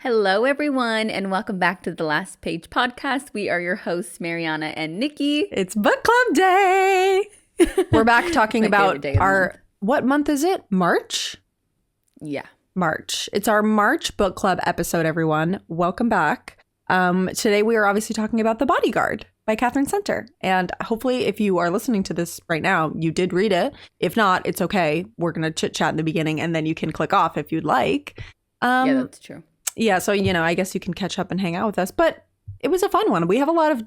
Hello, everyone, and welcome back to the Last Page podcast. We are your hosts, Mariana and Niki. It's book club day. We're back talking about what month is it? March? Yeah. March. It's our March book club episode, everyone. Welcome back. Today we are obviously talking about The Bodyguard by Katherine Center. And hopefully if you are listening to this right now, you did read it. If not, it's okay. We're going to chit chat in the beginning and then you can click off if you'd like. Yeah, that's true. Yeah, so, I guess you can catch up and hang out with us. But it was a fun one. We have a lot of,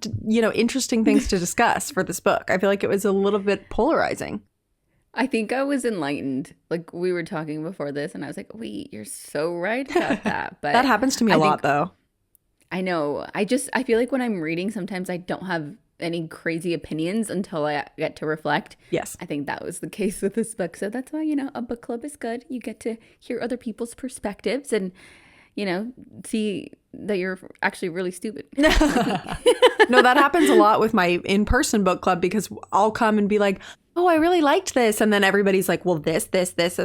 interesting things to discuss for this book. I feel like it was a little bit polarizing. I think I was enlightened. Like, we were talking before this, and I was like, wait, you're so right about that. But that happens to me a lot, though. I know. I feel like when I'm reading, sometimes I don't have any crazy opinions until I get to reflect. Yes. I think that was the case with this book. So that's why, a book club is good. You get to hear other people's perspectives and see that you're actually really stupid. No, that happens a lot with my in-person book club because I'll come and be like, oh, I really liked this. And then everybody's like, well, this.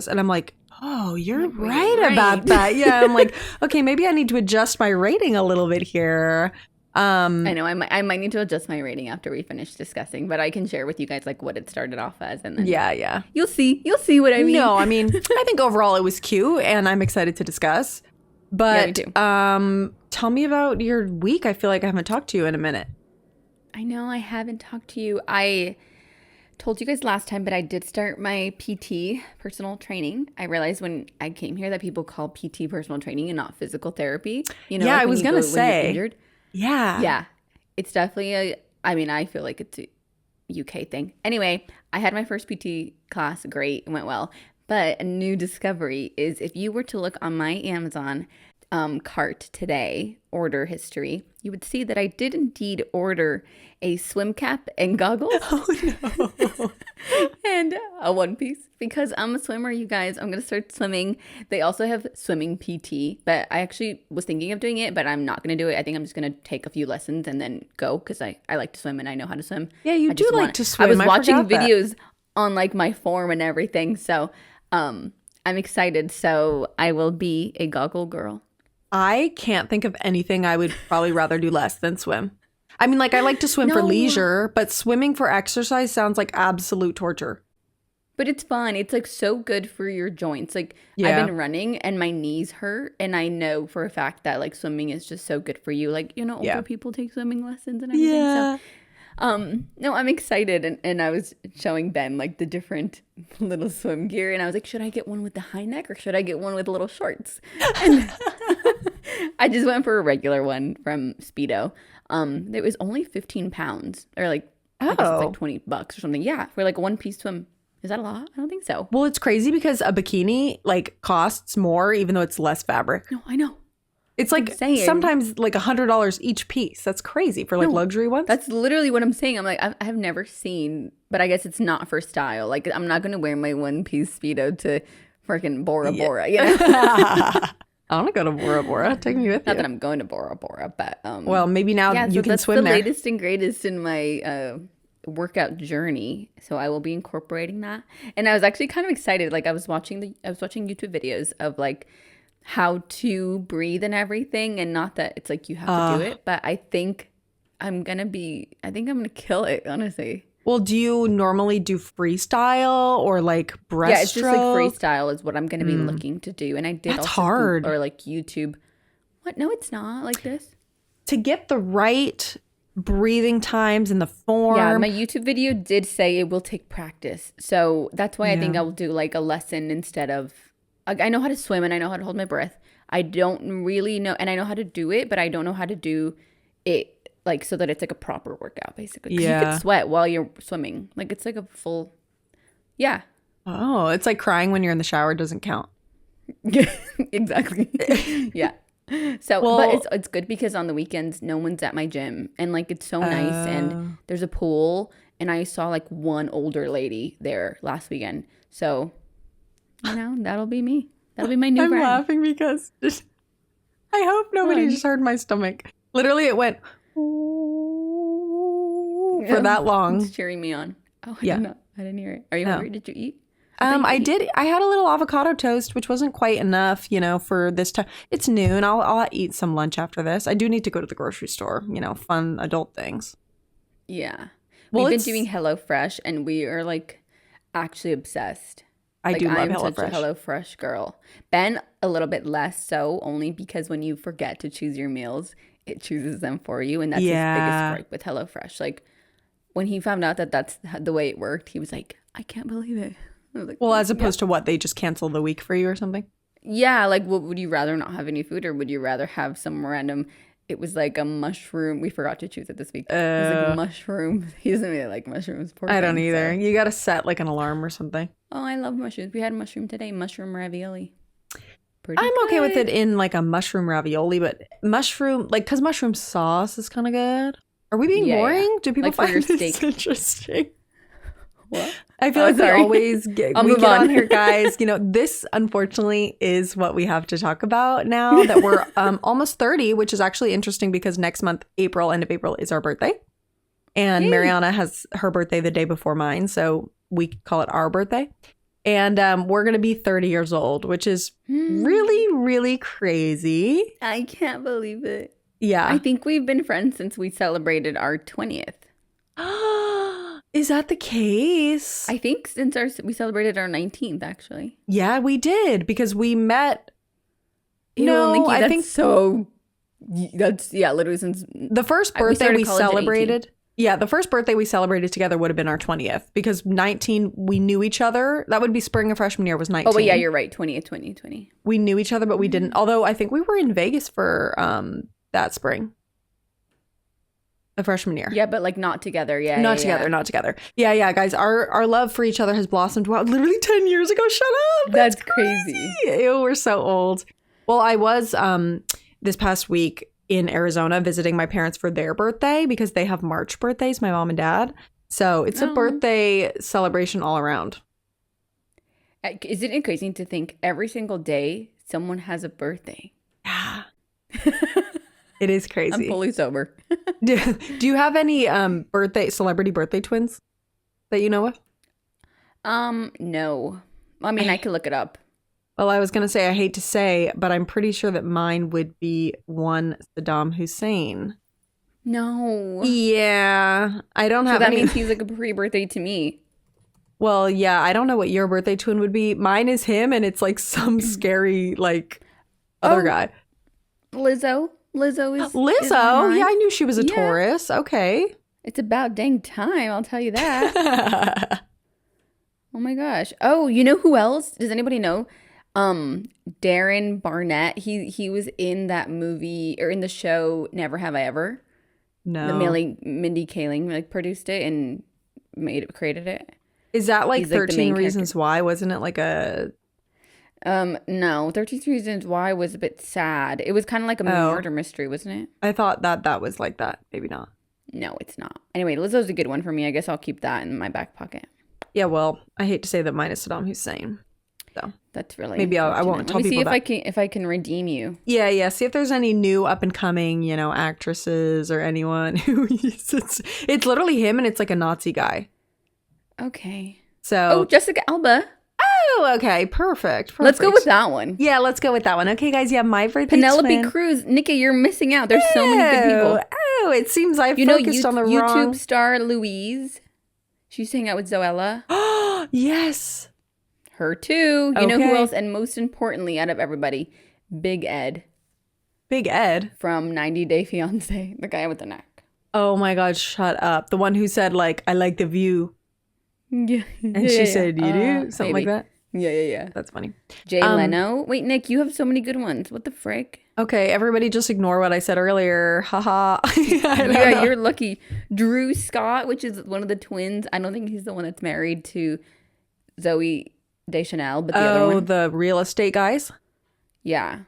And I'm like, oh, you're right about that. Yeah. I'm like, okay, maybe I need to adjust my rating a little bit here. I know I might need to adjust my rating after we finish discussing, but I can share with you guys like what it started off as, and then yeah, you'll see what I mean. No, I mean, I think overall it was cute, and I'm excited to discuss. But tell me about your week. I feel like I haven't talked to you in a minute. I know I haven't talked to you. I told you guys last time, but I did start my PT, personal training. I realized when I came here that people call PT personal training and not physical therapy. Yeah, like I was going to say. Yeah. Yeah. It's definitely I feel like it's a UK thing. Anyway, I had my first PT class. Great. It went well. But a new discovery is if you were to look on my Amazon cart today, order history, you would see that I did indeed order a swim cap and goggles. Oh, no. And a one piece. Because I'm a swimmer, you guys. I'm going to start swimming. They also have swimming PT. But I actually was thinking of doing it, but I'm not going to do it. I think I'm just going to take a few lessons and then go because I like to swim and I know how to swim. Yeah, you do like to swim. I was watching videos on like my form and everything. So I'm excited. So I will be a goggle girl. I can't think of anything I would probably rather do less than swim. I mean, like I like to swim for leisure, but swimming for exercise sounds like absolute torture. But it's fun. It's like so good for your joints. Like I've been running and my knees hurt. And I know for a fact that like swimming is just so good for you. Like, older people take swimming lessons and everything. Yeah. So no, I'm excited. And I was showing Ben like the different little swim gear. And I was like, should I get one with the high neck or should I get one with little shorts? And I just went for a regular one from Speedo. It was only 15 pounds or like, I guess it's like $20 or something. Yeah. For like a one piece swim. Is that a lot? I don't think so. Well, it's crazy because a bikini like costs more even though it's less fabric. No, I know. It's like sometimes like $100 each piece. That's crazy for like luxury ones. That's literally what I'm saying. I'm like, I have never seen, but I guess it's not for style. Like I'm not going to wear my one piece Speedo to freaking Bora Bora. I want to go to Bora Bora. Take me with you. Not that I'm going to Bora Bora, but well, maybe now you can swim there. That's the latest and greatest in my workout journey. So I will be incorporating that. And I was actually kind of excited. Like I was watching YouTube videos of like how to breathe and everything, and not that it's like you have to do it, but I think I'm gonna kill it, honestly. Well, do you normally do freestyle or like breaststroke? Yeah, it's just like freestyle is what I'm gonna be looking to do. And I did That's hard. Or like YouTube. What? No, it's not like this. To get the right breathing times and the form. Yeah, my YouTube video did say it will take practice. So that's why I think I will do like a lesson instead of, I know how to swim and I know how to hold my breath. I don't really know, and I know how to do it, but I don't know how to do it like so that it's like a proper workout basically. Yeah. You could sweat while you're swimming. Like it's like a full, yeah. Oh, it's like crying when you're in the shower doesn't count. Exactly. Yeah. So, but it's good because on the weekends, no one's at my gym and like it's so nice and there's a pool and I saw like one older lady there last weekend. So, that'll be me. That'll be my new friend. I'm laughing because I hope nobody just heard my stomach. Literally, it went for that long. It's cheering me on. Oh, I didn't hear it. Are you hungry? Did you eat? I had a little avocado toast, which wasn't quite enough, for this time. It's noon. I'll eat some lunch after this. I do need to go to the grocery store, fun adult things. Yeah. Well, We've been doing HelloFresh, and we are like actually obsessed. I do love I'm HelloFresh. such a HelloFresh girl. Ben, a little bit less so, only because when you forget to choose your meals, it chooses them for you, and that's his biggest gripe with HelloFresh. Like, when he found out that that's the way it worked, he was like, I can't believe it. I was like, well, as opposed to what, they just cancel the week for you or something? Yeah, like, what would you rather not have any food, or would you rather have some random? It was like a mushroom. We forgot to choose it this week. It was like mushroom. He doesn't really like mushrooms. I don't either. So. You got to set like an alarm or something. Oh, I love mushrooms. We had mushroom today. Mushroom ravioli. I'm okay with it in like a mushroom ravioli, but mushroom, like, because mushroom sauce is kind of good. Are we being boring? Yeah. Do people find this interesting? What? I feel like we always get on here, guys. This unfortunately is what we have to talk about now that we're almost 30, which is actually interesting because next month, end of April, is our birthday. And Mariana has her birthday the day before mine, so we call it our birthday. And we're going to be 30 years old, which is really, really crazy. I can't believe it. Yeah. I think we've been friends since we celebrated our 20th. Is that the case? I think since we celebrated our 19th, actually. Yeah, we did, because we met. Nikki, I think so. That's literally since the first birthday we celebrated. Yeah, the first birthday we celebrated together would have been our 20th, because 19 we knew each other. That would be spring of freshman year was 19. Oh, but yeah, you're right. 20th, 2020. We knew each other, but we didn't. Although I think we were in Vegas for that spring. The freshman year. Yeah, but like not together. Yeah. Not together. Yeah, guys. Our love for each other has blossomed. Wow, literally 10 years ago. Shut up. That's crazy. Ew, we're so old. Well, I was this past week in Arizona visiting my parents for their birthday because they have March birthdays, my mom and dad. So it's a birthday celebration all around. Isn't it crazy to think every single day someone has a birthday? Yeah. It is crazy. I'm fully sober. Do you have any celebrity birthday twins that you know of? No. I mean, I could look it up. Well, I was going to say, I hate to say, but I'm pretty sure that mine would be one Saddam Hussein. No. Yeah. I don't have any. That means he's like a pre-birthday to me. Well, yeah. I don't know what your birthday twin would be. Mine is him, and it's like some scary, like, other guy. Lizzo. Lizzo is yeah, I knew she was a Taurus. Okay. It's about dang time, I'll tell you that. Oh my gosh. Oh, you know who else? Does anybody know? Darren Barnett. He was in that movie or in the show Never Have I Ever. No. The Mindy Kaling like produced it and created it. Is that like 13 Reasons Why? Wasn't it like a no, 13 Reasons Why was a bit sad. It was kind of like a murder mystery, wasn't it? I thought that was like that. Maybe not. No, it's not. Anyway, Lizzo's a good one for me. I guess I'll keep that in my back pocket. Yeah, well, I hate to say that mine is Saddam Hussein. So that's really maybe I won't tell people that. Let me see if I can redeem you. Yeah. See if there's any new up and coming, actresses or anyone who it's literally him, and it's like a Nazi guy. Okay. So Jessica Alba. Oh, okay. Perfect. Let's go with that one. Yeah, let's go with that one. Okay, guys. Yeah, my birthday Penelope Cruz. Nikki, you're missing out. There's so many good people. Oh, it seems I've focused on the wrong. YouTube star Louise. She used to hang out with Zoella. Oh, yes. Her too. You know who else? And most importantly, out of everybody, Big Ed. Big Ed? From 90 Day Fiancé. The guy with the neck. Oh my God, shut up. The one who said, like, I like the view. Yeah. And she said, you do? Something like that? Yeah. That's funny. Jay Leno. Wait, Nick, you have so many good ones. What the frick? Okay, everybody just ignore what I said earlier. Haha. Yeah, you're lucky. Drew Scott, which is one of the twins. I don't think he's the one that's married to Zoe Deschanel, but the other one. Oh, the real estate guys? Yeah.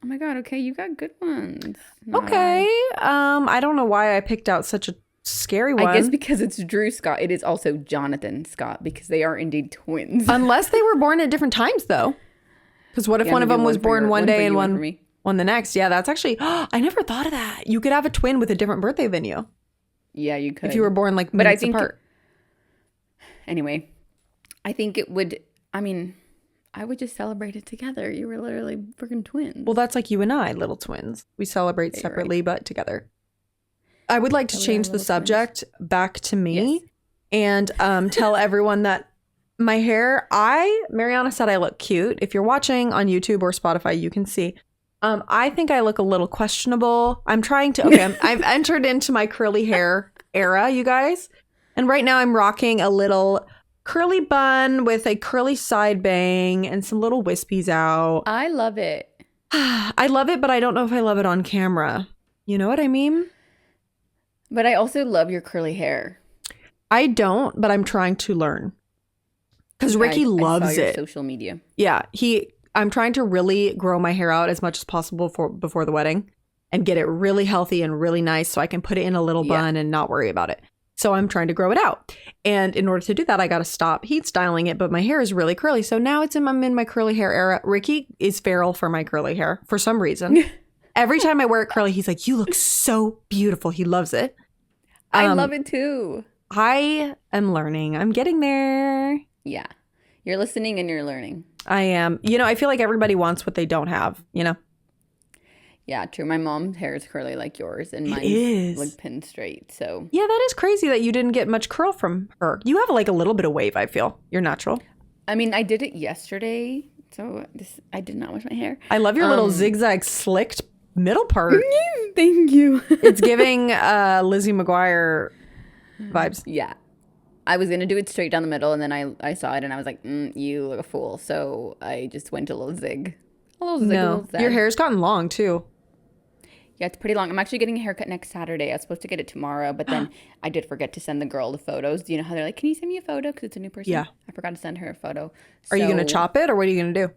Oh my God, okay, you got good ones. Okay. I don't know why I picked out such a scary one. I guess because it's Drew Scott. It is also Jonathan Scott because they are indeed twins. Unless they were born at different times, though. Because what if one of them was born one day and one the next? Yeah, that's actually... I never thought of that. You could have a twin with a different birthday than you. Yeah, you could. If you were born like minutes apart. Anyway, I think it would I mean, I would just celebrate it together. You were literally freaking twins. Well, that's like you and I, little twins. We celebrate Yeah, separately, but together. I would like to we are change the little subject back to me Yes. and tell everyone that my hair, Mariana said I look cute. If you're watching on YouTube or Spotify, you can see. I think I look a little questionable. I'm trying to, I've entered into my curly hair era, you guys. And right now I'm rocking a little curly bun with a curly side bang and some little wispies out. I love it. I love it, but I don't know if I love it on camera. You know what I mean? But I also love your curly hair. I don't, but I'm trying to learn. Because Ricky I loves saw your it. social media. Yeah, I'm trying to really grow my hair out as much as possible before the wedding and get it really healthy and really nice so I can put it in a little bun and not worry about it. So I'm trying to grow it out. And in order to do that, I got to stop heat styling it. But my hair is really curly. So now I'm in my curly hair era. Ricky is feral for my curly hair for some reason. Every time I wear it curly, he's like, you look so beautiful. He loves it. I love it too. I am learning. I'm getting there. Yeah. You're listening and you're learning. I am. You know, I feel like everybody wants what they don't have, you know? Yeah, true. My mom's hair is curly like yours, and mine's is. like pin straight. So Yeah, that is crazy that you didn't get much curl from her. You have like a little bit of wave, I feel. You're natural. I mean, I did it yesterday, so I did not wash my hair. I love your little zigzag slicked middle part. Thank you. It's giving Lizzie McGuire vibes. Yeah. I was gonna do it straight down the middle, and then I saw it, and I was like, "You look a fool." So I just went a little zig, a little zig. A little zag. Your hair's gotten long too. Yeah, it's pretty long. I'm actually getting a haircut next Saturday. I was supposed to get it tomorrow, but then I did forget to send the girl the photos. Do you know how they're like, "Can you send me a photo?" Because it's a new person. Yeah. I forgot to send her a photo. Are you gonna chop it or what are you gonna do?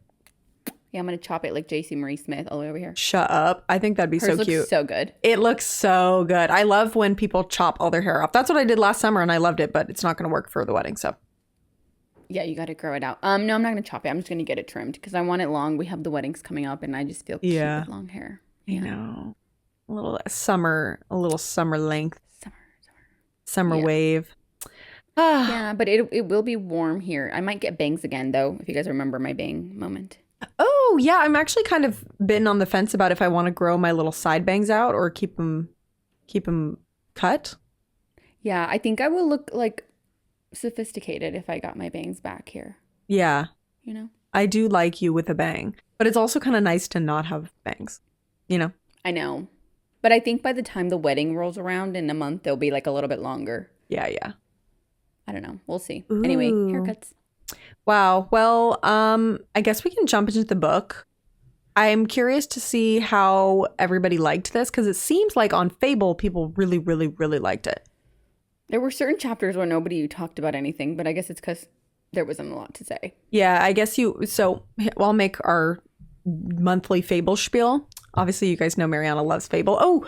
Yeah, I'm gonna chop it like JC Marie Smith all the way over here. Shut up. I think that'd be Hers so looks cute. so good. It looks so good. I love when people chop all their hair off. That's what I did last summer and I loved it, but it's not going to work for the wedding. So Yeah, you got to grow it out. No, I'm not gonna chop it. I'm just gonna get it trimmed because I want it long. We have the weddings coming up, and I just feel cute with long hair. You know, a little summer length, summer wave. Yeah, but it will be warm here. I might get bangs again though, if you guys remember my bang moment. Oh yeah, I'm actually kind of been on the fence about if I want to grow my little side bangs out or keep them cut. Yeah, I think I will look like sophisticated if I got my bangs back here. Yeah. You know? I do like you with a bang, but it's also kind of nice to not have bangs, you know? I know. But I think by the time the wedding rolls around in a month, they'll be like a little bit longer. Yeah, yeah. I don't know. We'll see. Anyway, haircuts. Wow. Well, I guess we can jump into the book. I'm curious to see how everybody liked this because it seems like on Fable, people really, really, really liked it. There were certain chapters where nobody talked about anything, but I guess it's because there wasn't a lot to say. Yeah, I guess I'll make our monthly Fable spiel. Obviously, you guys know Mariana loves Fable. Oh,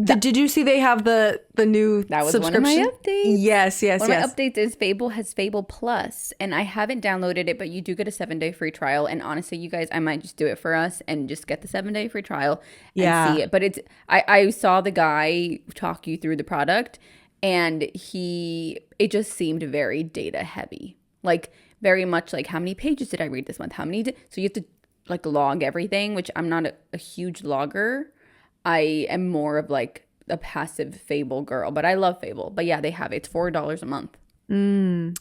did you see they have the new That was subscription? one of my updates. Yes. One of my updates is Fable has Fable Plus, and I haven't downloaded it, but you do get a 7-day free trial. And honestly, you guys, I might just do it for us and just get the 7-day free trial and see it. But I saw the guy talk you through the product, and it just seemed very data heavy, like very much like how many pages did I read this month? So you have to like log everything, which I'm not a huge logger. I am more of like a passive Fable girl, but I love Fable. But yeah, they have it. It's $4 a month.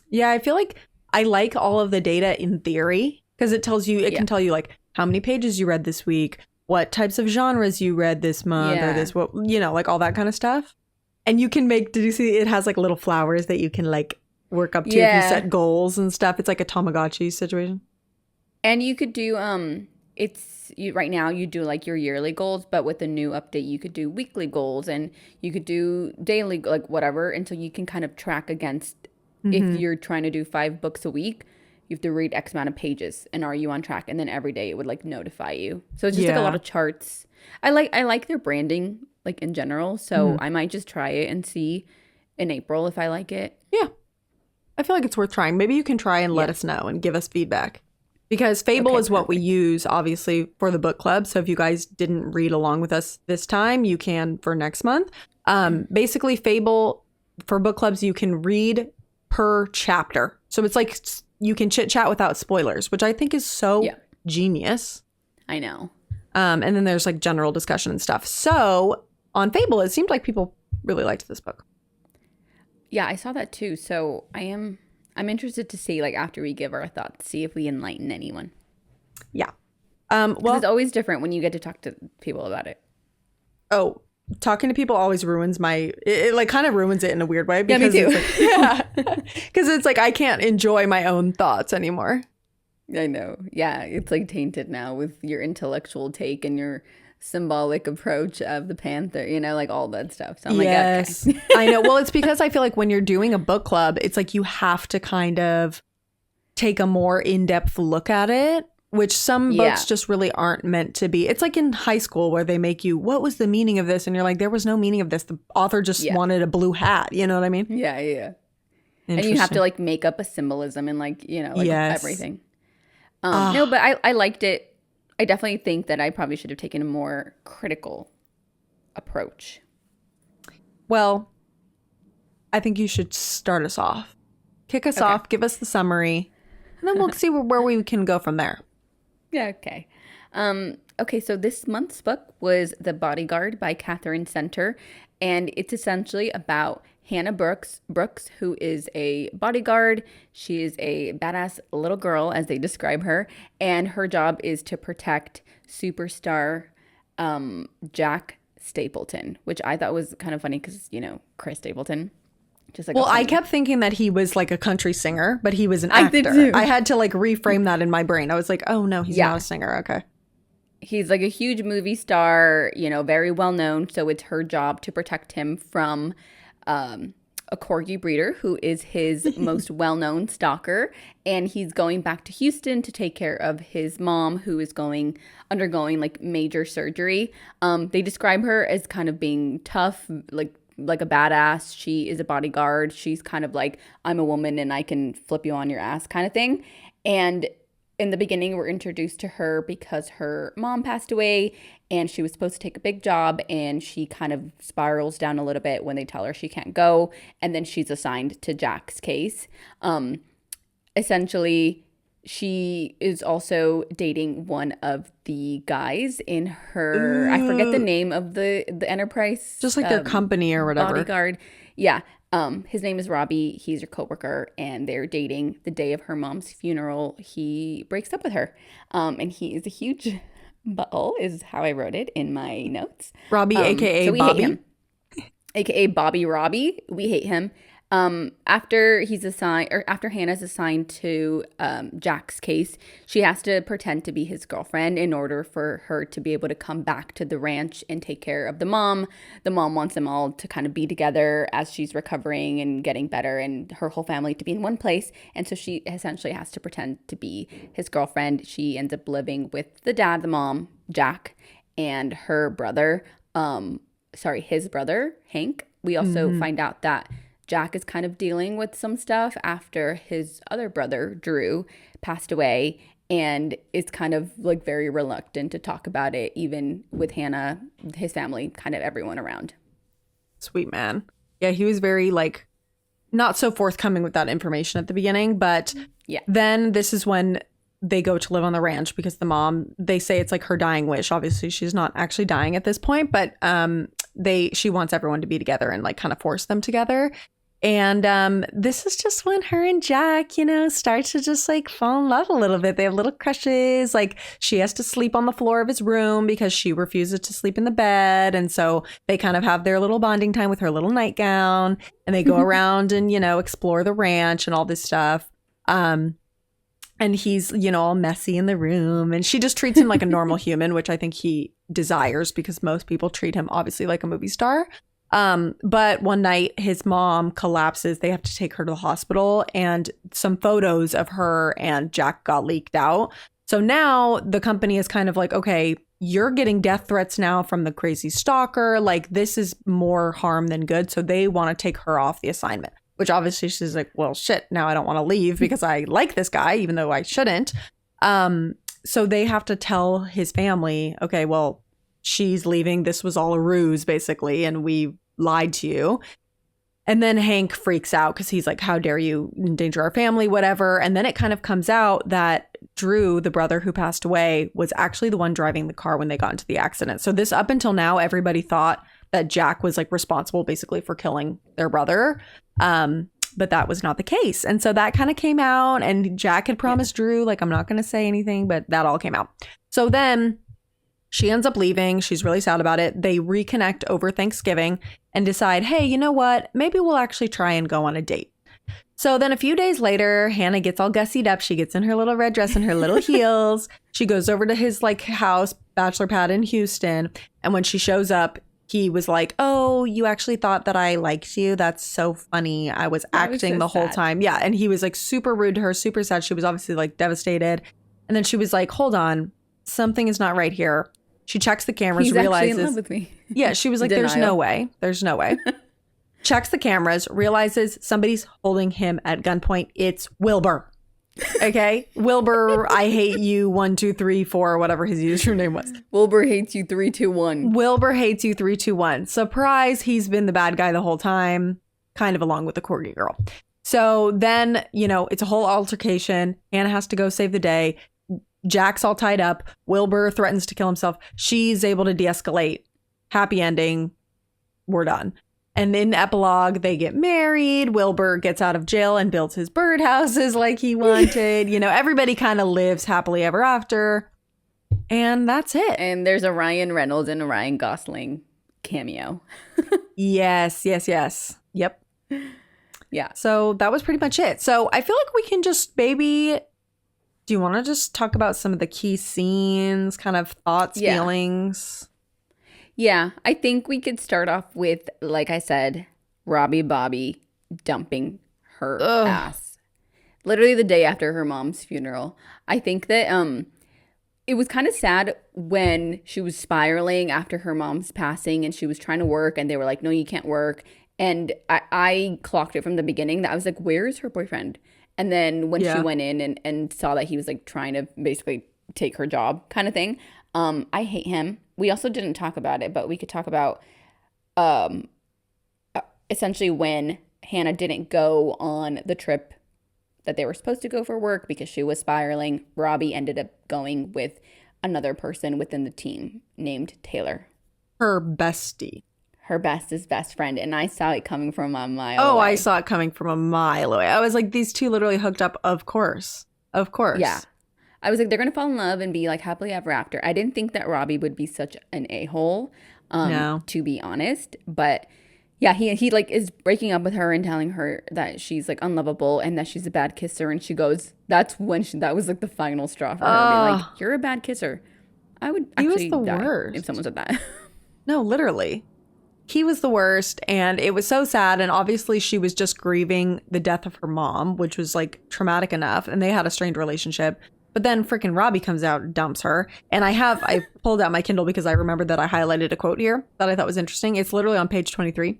Yeah, I feel like I like all of the data in theory because it can tell you like how many pages you read this week, what types of genres you read this month, or like all that kind of stuff. And you can did you see it has like little flowers that you can like work up to if you set goals and stuff. It's like a Tamagotchi situation. And you could do right now you do like your yearly goals, but with the new update you could do weekly goals and you could do daily, like whatever, and so you can kind of track against if you're trying to do 5 books a week, you have to read X amount of pages and are you on track, and then every day it would like notify you. So it's just like a lot of charts. I like their branding like in general, so I might just try it and see in April if I like it. Yeah, I feel like it's worth trying. Maybe you can try and let us know and give us feedback. Because Fable is what we use, obviously, for the book club. So if you guys didn't read along with us this time, you can for next month. Basically, Fable, for book clubs, you can read per chapter. So it's like you can chit chat without spoilers, which I think is so genius. I know. And then there's like general discussion and stuff. So on Fable, it seemed like people really liked this book. Yeah, I saw that too. So I'm interested to see, like, after we give our thoughts, see if we enlighten anyone. Yeah. Well, it's always different when you get to talk to people about it. Oh, talking to people always ruins it like kind of ruins it in a weird way. Because yeah, me too. Because it's like I can't enjoy my own thoughts anymore. I know. Yeah, it's like tainted now with your intellectual take and your symbolic approach of the panther, like all that stuff. So I'm like, okay. I know. Well, it's because I feel like when you're doing a book club, it's like you have to kind of take a more in-depth look at it, which some books just really aren't meant to be. It's like in high school where they make you, what was the meaning of this? And you're like, there was no meaning of this. The author just wanted a blue hat. You know what I mean? Yeah. And you have to like make up a symbolism and like, everything. No, but I liked it. I definitely think that I probably should have taken a more critical approach. Well, I think you should start us off. Kick us off, give us the summary, and then we'll see where we can go from there. Yeah, okay. Okay, so this month's book was The Bodyguard by Katherine Center, and it's essentially about Hannah Brooks, who is a bodyguard. She is a badass little girl, as they describe her, and her job is to protect superstar Jack Stapleton, which I thought was kind of funny because, Chris Stapleton. Just like I kept thinking that he was like a country singer, but he was an actor. I did too. I had to like reframe that in my brain. I was like, oh no, he's not a singer. Okay. He's like a huge movie star, very well known. So it's her job to protect him from a corgi breeder who is his most well-known stalker, and he's going back to Houston to take care of his mom, who is undergoing like major surgery. They describe her as kind of being tough, like a badass. She is a bodyguard. She's kind of like, I'm a woman and I can flip you on your ass kind of thing. And in the beginning, we're introduced to her because her mom passed away and she was supposed to take a big job, and she kind of spirals down a little bit when they tell her she can't go. And then she's assigned to Jack's case. Essentially, she is also dating one of the guys in her, I forget the name of the enterprise. Just like their company or whatever. Bodyguard. Yeah. His name is Robbie. He's her coworker, and they're dating. The day of her mom's funeral, he breaks up with her. And he is a huge butthole, is how I wrote it in my notes. Robbie, aka so Bobby. Hate him. AKA Bobby Robbie. We hate him. After Hannah's assigned to Jack's case, she has to pretend to be his girlfriend in order for her to be able to come back to the ranch and take care of the mom. The mom wants them all to kind of be together as she's recovering and getting better, and her whole family to be in one place. And so she essentially has to pretend to be his girlfriend. She ends up living with the dad, the mom, Jack, and her brother, his brother, Hank. We also find out that Jack is kind of dealing with some stuff after his other brother, Drew, passed away, and is kind of like very reluctant to talk about it, even with Hannah, his family, kind of everyone around. Sweet man. Yeah, he was very like not so forthcoming with that information at the beginning, but then this is when they go to live on the ranch because the mom, they say it's like her dying wish. Obviously, she's not actually dying at this point, but she wants everyone to be together and like kind of force them together. And this is just when her and Jack, start to just like fall in love a little bit. They have little crushes. Like she has to sleep on the floor of his room because she refuses to sleep in the bed. And so they kind of have their little bonding time with her little nightgown, and they go around and, explore the ranch and all this stuff. And he's, all messy in the room, and she just treats him like a normal human, which I think he desires because most people treat him obviously like a movie star. But one night his mom collapses. They have to take her to the hospital, and some photos of her and Jack got leaked out. So now the company is kind of like, okay, you're getting death threats now from the crazy stalker. Like this is more harm than good. So they want to take her off the assignment, which obviously she's like, well, shit, now I don't want to leave because I like this guy, even though I shouldn't. So they have to tell his family, okay, well, she's leaving. This was all a ruse basically. And we lied to you. And then Hank freaks out because he's like, how dare you endanger our family, whatever. And then it kind of comes out that Drew, the brother who passed away, was actually the one driving the car when they got into the accident. So this, up until now, everybody thought that Jack was like responsible basically for killing their brother. But that was not the case. And so that kind of came out, and Jack had promised Drew, like, I'm not going to say anything, but that all came out. So then she ends up leaving. She's really sad about it. They reconnect over Thanksgiving and decide, hey, you know what? Maybe we'll actually try and go on a date. So then a few days later, Hannah gets all gussied up. She gets in her little red dress and her little heels. She goes over to his like house, bachelor pad in Houston. And when she shows up, he was like, oh, you actually thought that I liked you? That's so funny. I was acting the whole time. Yeah. And he was like super rude to her, super sad. She was obviously like devastated. And then she was like, hold on, something is not right here. She checks the cameras, realizes. He's actually in love with me. Yeah. She was like, there's no way. There's no way. Checks the cameras, realizes somebody's holding him at gunpoint. It's Wilbur. Okay. Wilbur, I hate you 1 2 3 4, whatever his username was. Wilbur hates you 3 2 1. Wilbur hates you 3 2 1. Surprise, he's been the bad guy the whole time, kind of along with the corgi girl. So then, you know, it's a whole altercation. Hannah has to go save the day. Jack's all tied up. Wilbur threatens to kill himself. She's able to de-escalate. Happy ending. We're done. And in epilogue, they get married. Wilbur gets out of jail and builds his birdhouses like he wanted. You know, everybody kind of lives happily ever after. And that's it. And there's a Ryan Reynolds and a Ryan Gosling cameo. Yes. Yep. Yeah. So that was pretty much it. So I feel like we can just maybe... Do you want to just talk about some of the key scenes, kind of thoughts, feelings? Yeah, I think we could start off with, like I said, Robbie Bobby dumping her ass. Literally the day after her mom's funeral. I think that it was kind of sad when she was spiraling after her mom's passing and she was trying to work and they were like, no, you can't work. And I clocked it from the beginning that I was like, where is her boyfriend? And then when she went in and saw that he was like trying to basically take her job kind of thing, I hate him. We also didn't talk about it, but we could talk about essentially when Hannah didn't go on the trip that they were supposed to go for work because she was spiraling. Robbie ended up going with another person within the team named Taylor. Her bestie. Her bestest best friend. And I saw it coming from a mile away. I saw it coming from a mile away. I was like, these two literally hooked up. Of course. Yeah. I was like, they're going to fall in love and be like happily ever after. I didn't think that Robbie would be such an a-hole, to be honest. But yeah, he like is breaking up with her and telling her that she's like unlovable and that she's a bad kisser. And she goes, that was like the final straw for her. Being like, you're a bad kisser. I would actually die worst. if someone said that. No, literally. He was the worst, and it was so sad, and obviously she was just grieving the death of her mom, which was like traumatic enough, and they had a strained relationship. But then freaking Robbie comes out and dumps her, and I pulled out my Kindle because I remembered that I highlighted a quote here that I thought was interesting. It's literally on page 23,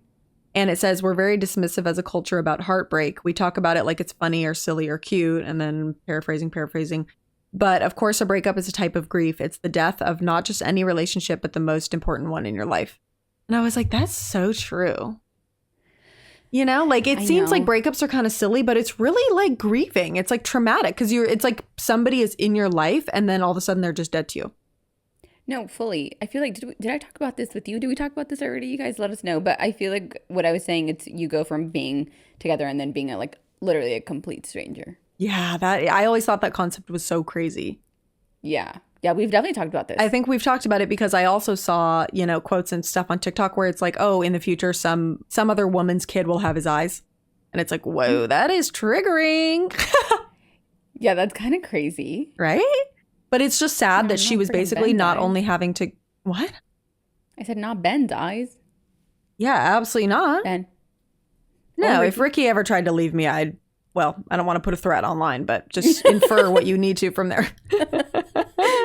and it says, we're very dismissive as a culture about heartbreak. We talk about it like it's funny or silly or cute, and then paraphrasing. But of course, a breakup is a type of grief. It's the death of not just any relationship, but the most important one in your life. And I was like, that's so true. You know, like it seems like breakups are kind of silly, but it's really like grieving. It's like traumatic because it's like somebody is in your life and then all of a sudden they're just dead to you. No, fully. I feel like, did I talk about this with you? Did we talk about this already? You guys let us know. But I feel like what I was saying, it's you go from being together and then being like literally a complete stranger. Yeah, I always thought that concept was so crazy. Yeah. Yeah, we've definitely talked about this. I think we've talked about it because I also saw, you know, quotes and stuff on TikTok where it's like, oh, in the future, some other woman's kid will have his eyes. And it's like, whoa, that is triggering. Yeah, that's kind of crazy. Right? But it's just sad that she was basically Ben's not eyes. only having to... What? I said not Ben's eyes. Yeah, absolutely not. Ben. No, if Ricky ever tried to leave me, I don't want to put a threat online, but just infer what you need to from there.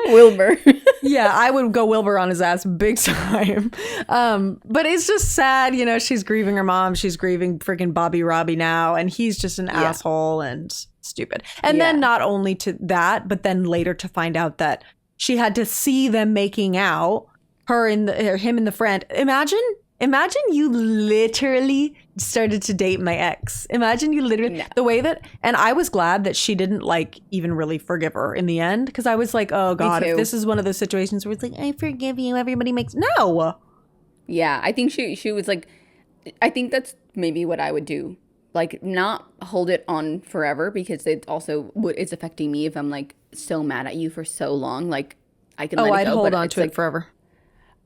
Wilbur. Yeah, I would go Wilbur on his ass big time. But it's just sad, you know, she's grieving her mom. She's grieving freaking Bobby Robbie now. And he's just an asshole and stupid. And then not only to that, but then later to find out that she had to see them making out, him and the friend. Imagine Imagine you literally started to date my ex. Imagine you literally, the way that, and I was glad that she didn't like even really forgive her in the end. Because I was like, oh God, if this is one of those situations where it's like, I forgive you, everybody makes, no. Yeah, I think she was like, I think that's maybe what I would do. Like, not hold it on forever, because it also it's affecting me if I'm like so mad at you for so long. Like, I can let it go. I'd hold on to like, it forever.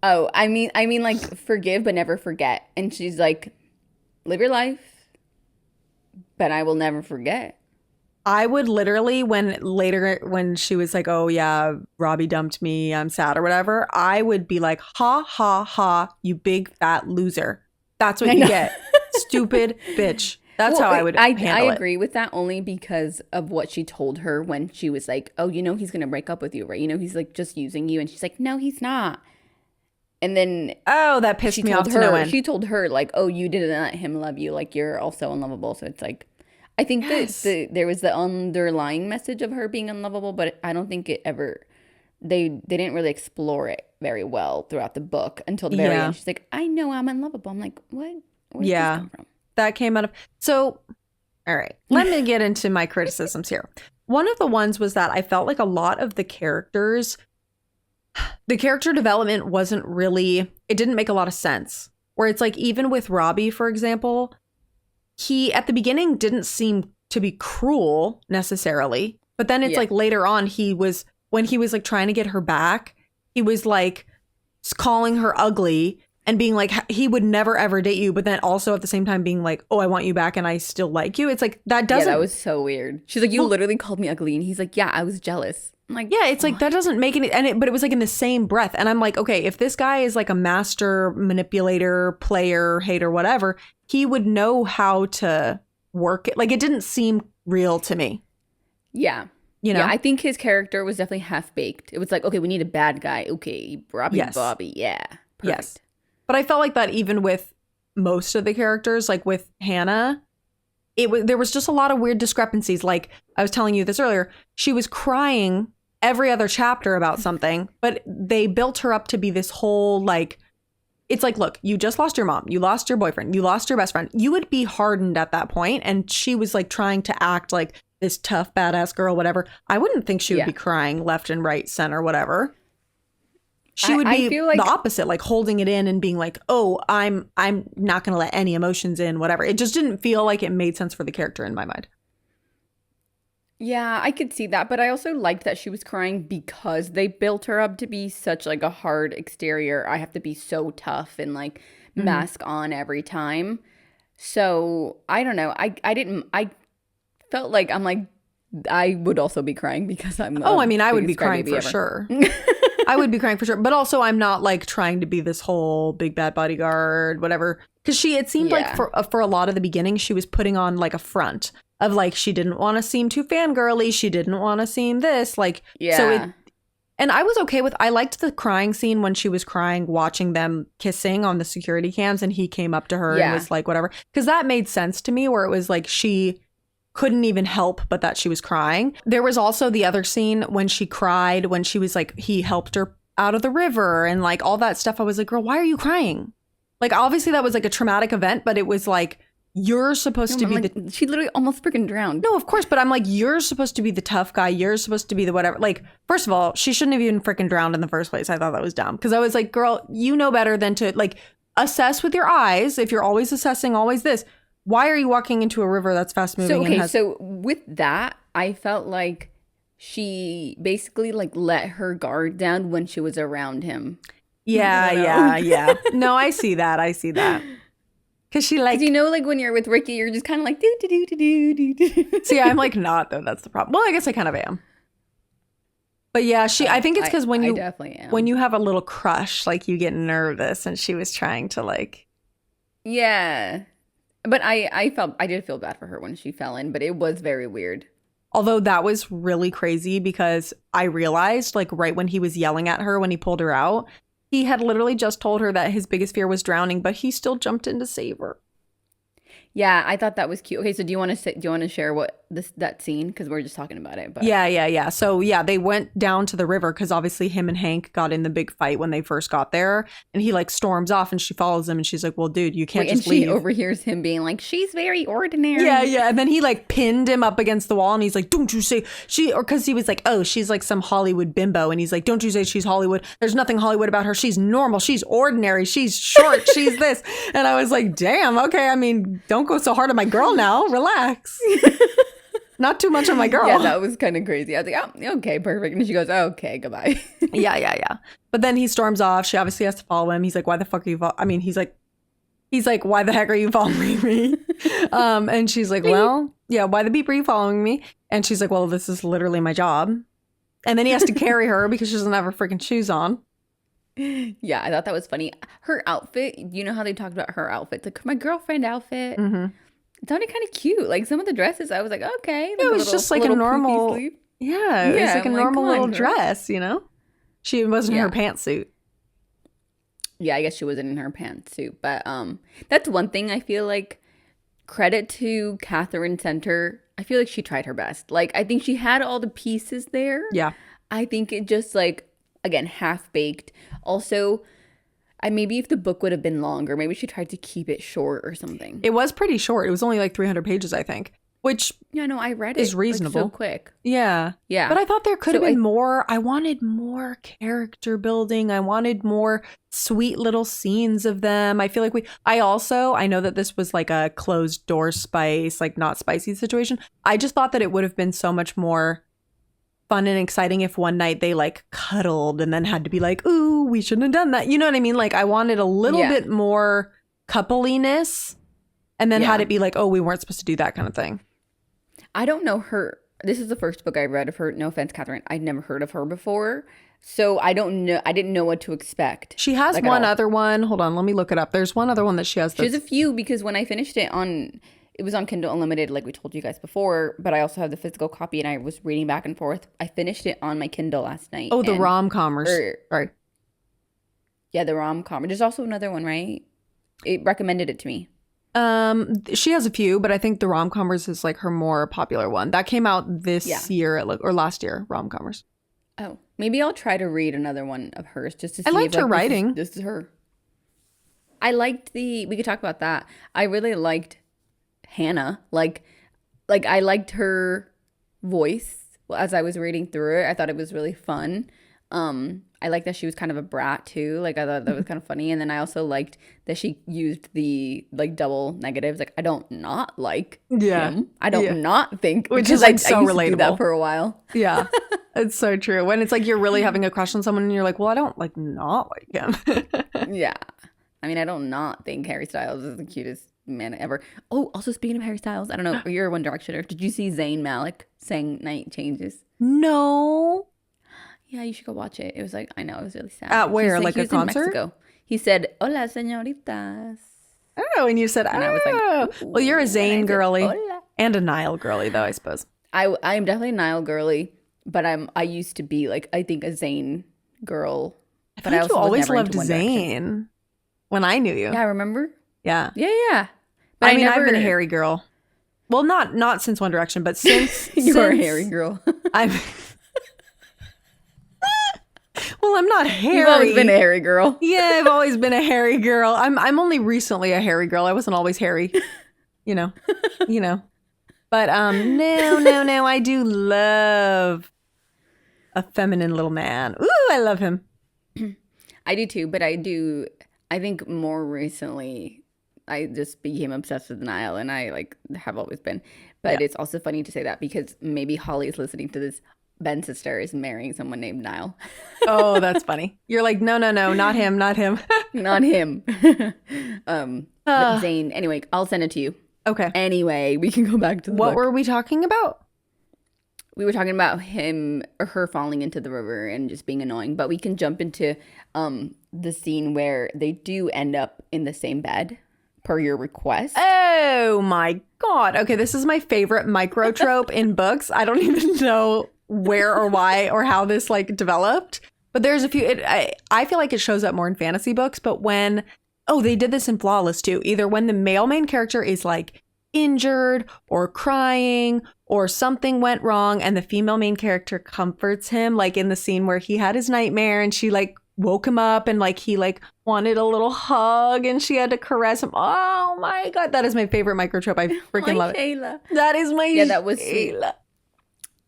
Oh, I mean, like, forgive but never forget. And she's like, live your life, but I will never forget. I would literally, when she was like, oh yeah, Robbie dumped me, I'm sad or whatever, I would be like, ha, ha, ha, you big fat loser. That's what you get. Stupid bitch. That's how I would handle it. I agree with that only because of what she told her when she was like, oh, he's going to break up with you, right? He's like just using you. And she's like, no, he's not. And then that pissed me off to no end. She told her like, oh, you didn't let him love you. Like, you're also unlovable. So it's like, I think that there was the underlying message of her being unlovable, but I don't think they didn't really explore it very well throughout the book until the very end. She's like, I know I'm unlovable. I'm like, what? Where did this come from? That came out of, so, all right, let me get into my criticisms here. One of the ones was that I felt like a lot of the character development wasn't really, it didn't make a lot of sense. Where it's like, even with Robbie, for example, he at the beginning didn't seem to be cruel necessarily. But then it's like later on, when he was like trying to get her back, he was like calling her ugly and being like, he would never ever date you. But then also at the same time being like, oh, I want you back and I still like you. It's like, that doesn't. Yeah, that was so weird. She's like, you literally called me ugly. And he's like, yeah, I was jealous. I'm like, yeah, it's like, that doesn't make any, but it was like in the same breath. And I'm like, okay, if this guy is like a master manipulator, player, hater, whatever, he would know how to work it. Like, it didn't seem real to me. Yeah. Yeah, I think his character was definitely half-baked. It was like, okay, we need a bad guy. Okay, Robbie, Bobby, yeah. Perfect. Yes. But I felt like that even with most of the characters, like with Hannah, there was just a lot of weird discrepancies. Like, I was telling you this earlier, she was crying every other chapter about something, but they built her up to be this whole, like, it's like, look, you just lost your mom, you lost your boyfriend, you lost your best friend. You would be hardened at that point, and she was like trying to act like this tough, badass girl, whatever. I wouldn't think she would be crying left and right, center, whatever. She would be like the opposite, like holding it in and being like, oh, I'm not going to let any emotions in, whatever. It just didn't feel like it made sense for the character in my mind. Yeah, I could see that. But I also liked that she was crying because they built her up to be such like a hard exterior. I have to be so tough and like mask on every time. So I don't know. I felt like I would also be crying because I'm. Oh, I mean, I would be crying for sure. I would be crying for sure. But also, I'm not like trying to be this whole big bad bodyguard, whatever. Because it seemed like for a lot of the beginning, she was putting on like a front of like, she didn't want to seem too fangirly. She didn't want to seem this, like, and I was okay with, I liked the crying scene when she was crying, watching them kissing on the security cams, and he came up to her and was like, whatever. Because that made sense to me, where it was like, she couldn't even help but that she was crying. There was also the other scene when she cried, when she was like, he helped her out of the river and like all that stuff. I was like, girl, why are you crying? Like, obviously that was like a traumatic event, but it was like, you're supposed to be she literally almost freaking drowned. No, of course, but I'm like, you're supposed to be the tough guy. You're supposed to be the whatever. Like, first of all, she shouldn't have even freaking drowned in the first place. I thought that was dumb. Because I was like, girl, you know better than to like assess with your eyes. If you're always assessing, always this. Why are you walking into a river that's fast moving? So with that, I felt like she basically like let her guard down when she was around him. Yeah. No, I see that. Because she like, like when you're with Ricky, you're just kind of like do. See, I'm like not though. That's the problem. Well, I guess I kind of am. But yeah, I think it's because when you definitely am. When you have a little crush, like you get nervous, and she was trying to like. Yeah. But I did feel bad for her when she fell in, but it was very weird. Although that was really crazy because I realized like right when he was yelling at her, when he pulled her out, he had literally just told her that his biggest fear was drowning, but he still jumped in to save her. Yeah, I thought that was cute. Okay, so do you want to share what that scene, because we're just talking about it, but Yeah. So yeah, they went down to the river because obviously him and Hank got in the big fight when they first got there, and he like storms off and she follows him and she's like, well, dude, you can't just leave. And she overhears him being like, she's very ordinary. Yeah. And then he like pinned him up against the wall and he's like, don't you say or because he was like, oh, she's like some Hollywood bimbo. And he's like, don't you say she's Hollywood. There's nothing Hollywood about her. She's normal. She's ordinary. She's short. She's this. And I was like, damn, okay. I mean, don't go so hard on my girl now. Relax. Not too much on my girl. Yeah, that was kind of crazy. I was like, oh, okay, perfect. And she goes, oh, okay, goodbye. Yeah. But then he storms off. She obviously has to follow him. He's like, why the fuck are you I mean, he's like, why the heck are you following me? And she's like, well, yeah, why the beep are you following me? And she's like, well, this is literally my job. And then he has to carry her because she doesn't have her freaking shoes on. Yeah, I thought that was funny. Her outfit, you know how they talked about her outfit? Like, my girlfriend outfit. Mm-hmm. It sounded kind of cute. Like, some of the dresses, I was like, okay. It was just like a normal, yeah, it was like a normal little dress, you know? She wasn't in her pantsuit. Yeah, I guess she wasn't in her pantsuit. But that's one thing I feel like, credit to Katherine Center. I feel like she tried her best. Like, I think she had all the pieces there. Yeah. I think it just, like, again, half-baked. Also, maybe if the book would have been longer, maybe she tried to keep it short or something. It was pretty short. It was only like 300 pages, I think, which I read it. Is reasonable. Like, so quick. Yeah. But I thought there could have been more. I wanted more character building. I wanted more sweet little scenes of them. I feel like I know that this was like a closed door spice, like not spicy situation. I just thought that it would have been so much more fun and exciting if one night they like cuddled and then had to be like, ooh, we shouldn't have done that. You know what I mean? Like, I wanted a little bit more coupliness and then had it be like, oh, we weren't supposed to do that kind of thing. I don't know her. This is the first book I read of her. No offense, Katherine. I'd never heard of her before. So I don't know. I didn't know what to expect. She has like, one other one. Hold on. Let me look it up. There's one other one that she has. She has a few because when I finished it it was on Kindle Unlimited, like we told you guys before, but I also have the physical copy and I was reading back and forth. I finished it on my Kindle last night. Oh, the rom-commers. Sorry. Yeah, the rom-com. There's also another one, right? It recommended it to me. She has a few, but I think the rom-commers is like her more popular one. That came out this year or last year, rom-commers. Oh, maybe I'll try to read another one of hers just to see. I liked her writing. This is her. I liked we could talk about that. I really liked Hannah. Like I liked her voice as I was reading through it. I thought it was really fun. I liked that she was kind of a brat too. Like, I thought that was kind of funny. And then I also liked that she used the like double negatives. Like, I don't not like him. I don't not think, which is like so I used relatable. To do that for a while. Yeah, it's so true. When it's like you're really having a crush on someone and you're like, well, I don't like not like him. Yeah, I mean, I don't not think Harry Styles is the cutest man ever. Oh, also speaking of Harry Styles, I don't know, you're a One Directioner. Did you see Zayn Malik sang "Night Changes"? No. Yeah, you should go watch it. It was like, I know, it was really sad. At where? Like a concert? In Mexico. He said, "Hola, señoritas." Oh, and you said, and I was like, well, you're a Zayn girly and a Niall girly, though, I suppose. I am definitely a Niall girly, but I used to be like, I think a Zayn girl. But I also always loved Zayn when I knew you. Yeah, I remember. Yeah. Yeah. But I mean, I've been a Harry girl. Well, not since One Direction, but since you're a Harry girl. Well, I'm not Harry. You've always been a Harry girl. Yeah, I've always been a Harry girl. I'm only recently a Harry girl. I wasn't always Harry. You know. But no, I do love a feminine little man. Ooh, I love him. I do too, but I think more recently I just became obsessed with Niall, and I like have always been. But it's also funny to say that because maybe Holly is listening to this. Ben's sister is marrying someone named Niall. Oh, that's funny. You're like, no, not him. Not him. But Zayn, anyway, I'll send it to you. Okay. Anyway, we can go back to the book. Were we talking about? We were talking about him or her falling into the river and just being annoying, but we can jump into the scene where they do end up in the same bed per your request. Oh my God. Okay, this is my favorite micro trope in books. I don't even know where or why or how this like developed, but there's a few. I feel like it shows up more in fantasy books, but when they did this in Flawless too. Either when the male main character is like injured or crying or something went wrong, and the female main character comforts him, like in the scene where he had his nightmare and she like woke him up and like he like wanted a little hug and she had to caress him. Oh my God, that is my favorite microtrope. I freaking love Kayla. it. That is my that was sweet.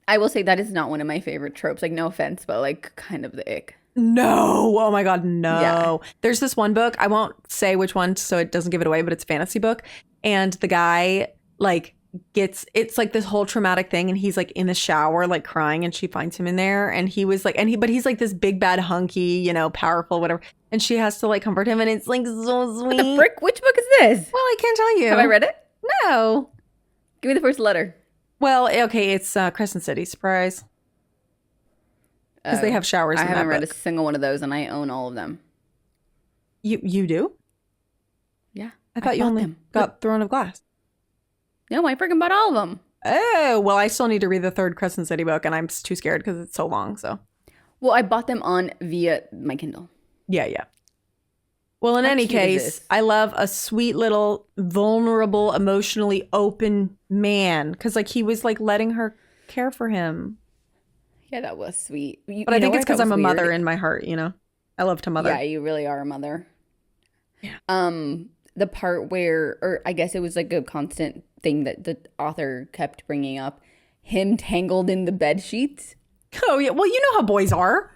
I will say that is not one of my favorite tropes. Like, no offense, but like kind of the ick. No. Oh my God, no. Yeah. There's this one book. I won't say which one so it doesn't give it away, but it's a fantasy book. And the guy like it's like this whole traumatic thing, and he's like in the shower like crying, and she finds him in there, and he was like, but he's like this big bad hunky, you know, powerful, whatever, and she has to like comfort him, and it's like so sweet. What the frick? Which book is this? Well, I can't tell you. Have I read it? No. Give me the first letter. Well, okay, it's Crescent City. Surprise. Because they have showers. I haven't read a single one of those, and I own all of them. You do? Yeah. I thought you only got Throne of Glass. No, I freaking bought all of them. Oh, well, I still need to read the third Crescent City book, and I'm too scared because it's so long. So, well, I bought them via my Kindle. Yeah. Well, in any case, I love a sweet little vulnerable, emotionally open man, because like he was like letting her care for him. Yeah, that was sweet. But I think it's because I'm a mother in my heart. You know, I love to mother. Yeah, you really are a mother. Yeah. The part where, or I guess it was like a constant thing that the author kept bringing up, him tangled in the bed sheets. Oh yeah, well you know how boys are.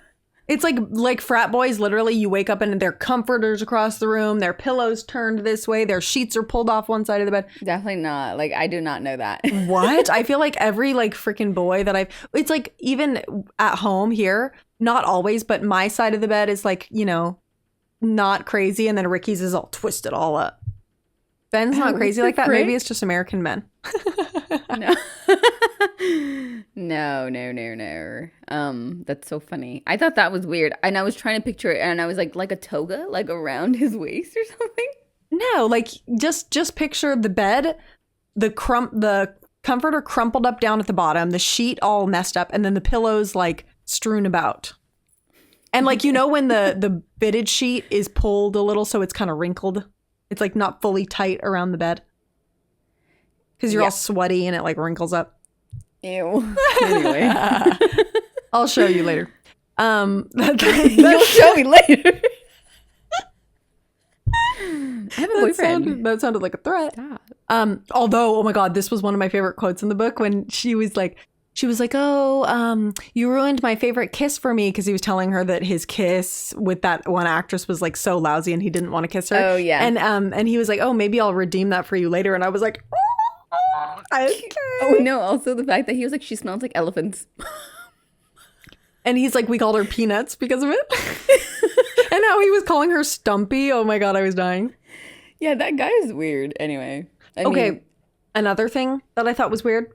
It's like frat boys. Literally, you wake up and their comforters across the room, their pillows turned this way, their sheets are pulled off one side of the bed. Definitely not. Like, I do not know that. What? I feel like every like freaking boy that it's like even at home here, not always, but my side of the bed is like, you know, not crazy, and then Ricky's is all twisted all up. Ben's not crazy like that. Maybe it's just American men. No. That's so funny. I thought that was weird, and I was trying to picture it, and I was like a toga, like around his waist or something. No, like just picture the bed, the comforter crumpled up down at the bottom, the sheet all messed up, and then the pillows like strewn about. And like, you know, when the bitted sheet is pulled a little, so it's kind of wrinkled. It's like not fully tight around the bed because you're all sweaty and it like wrinkles up. Ew. Anyway, I'll show you later. You'll show me later. I have a boyfriend. That sounded like a threat. Stop. Although, oh my God, this was one of my favorite quotes in the book when she was like, oh, you ruined my favorite kiss for me, because he was telling her that his kiss with that one actress was like so lousy and he didn't want to kiss her. Oh yeah. And he was like, oh, maybe I'll redeem that for you later. And I was like, okay. Oh no, also the fact that he was like, she smells like elephants. And he's like, we called her Peanuts because of it. And how he was calling her Stumpy. Oh my God, I was dying. Yeah, that guy is weird. Anyway. I mean, another thing that I thought was weird,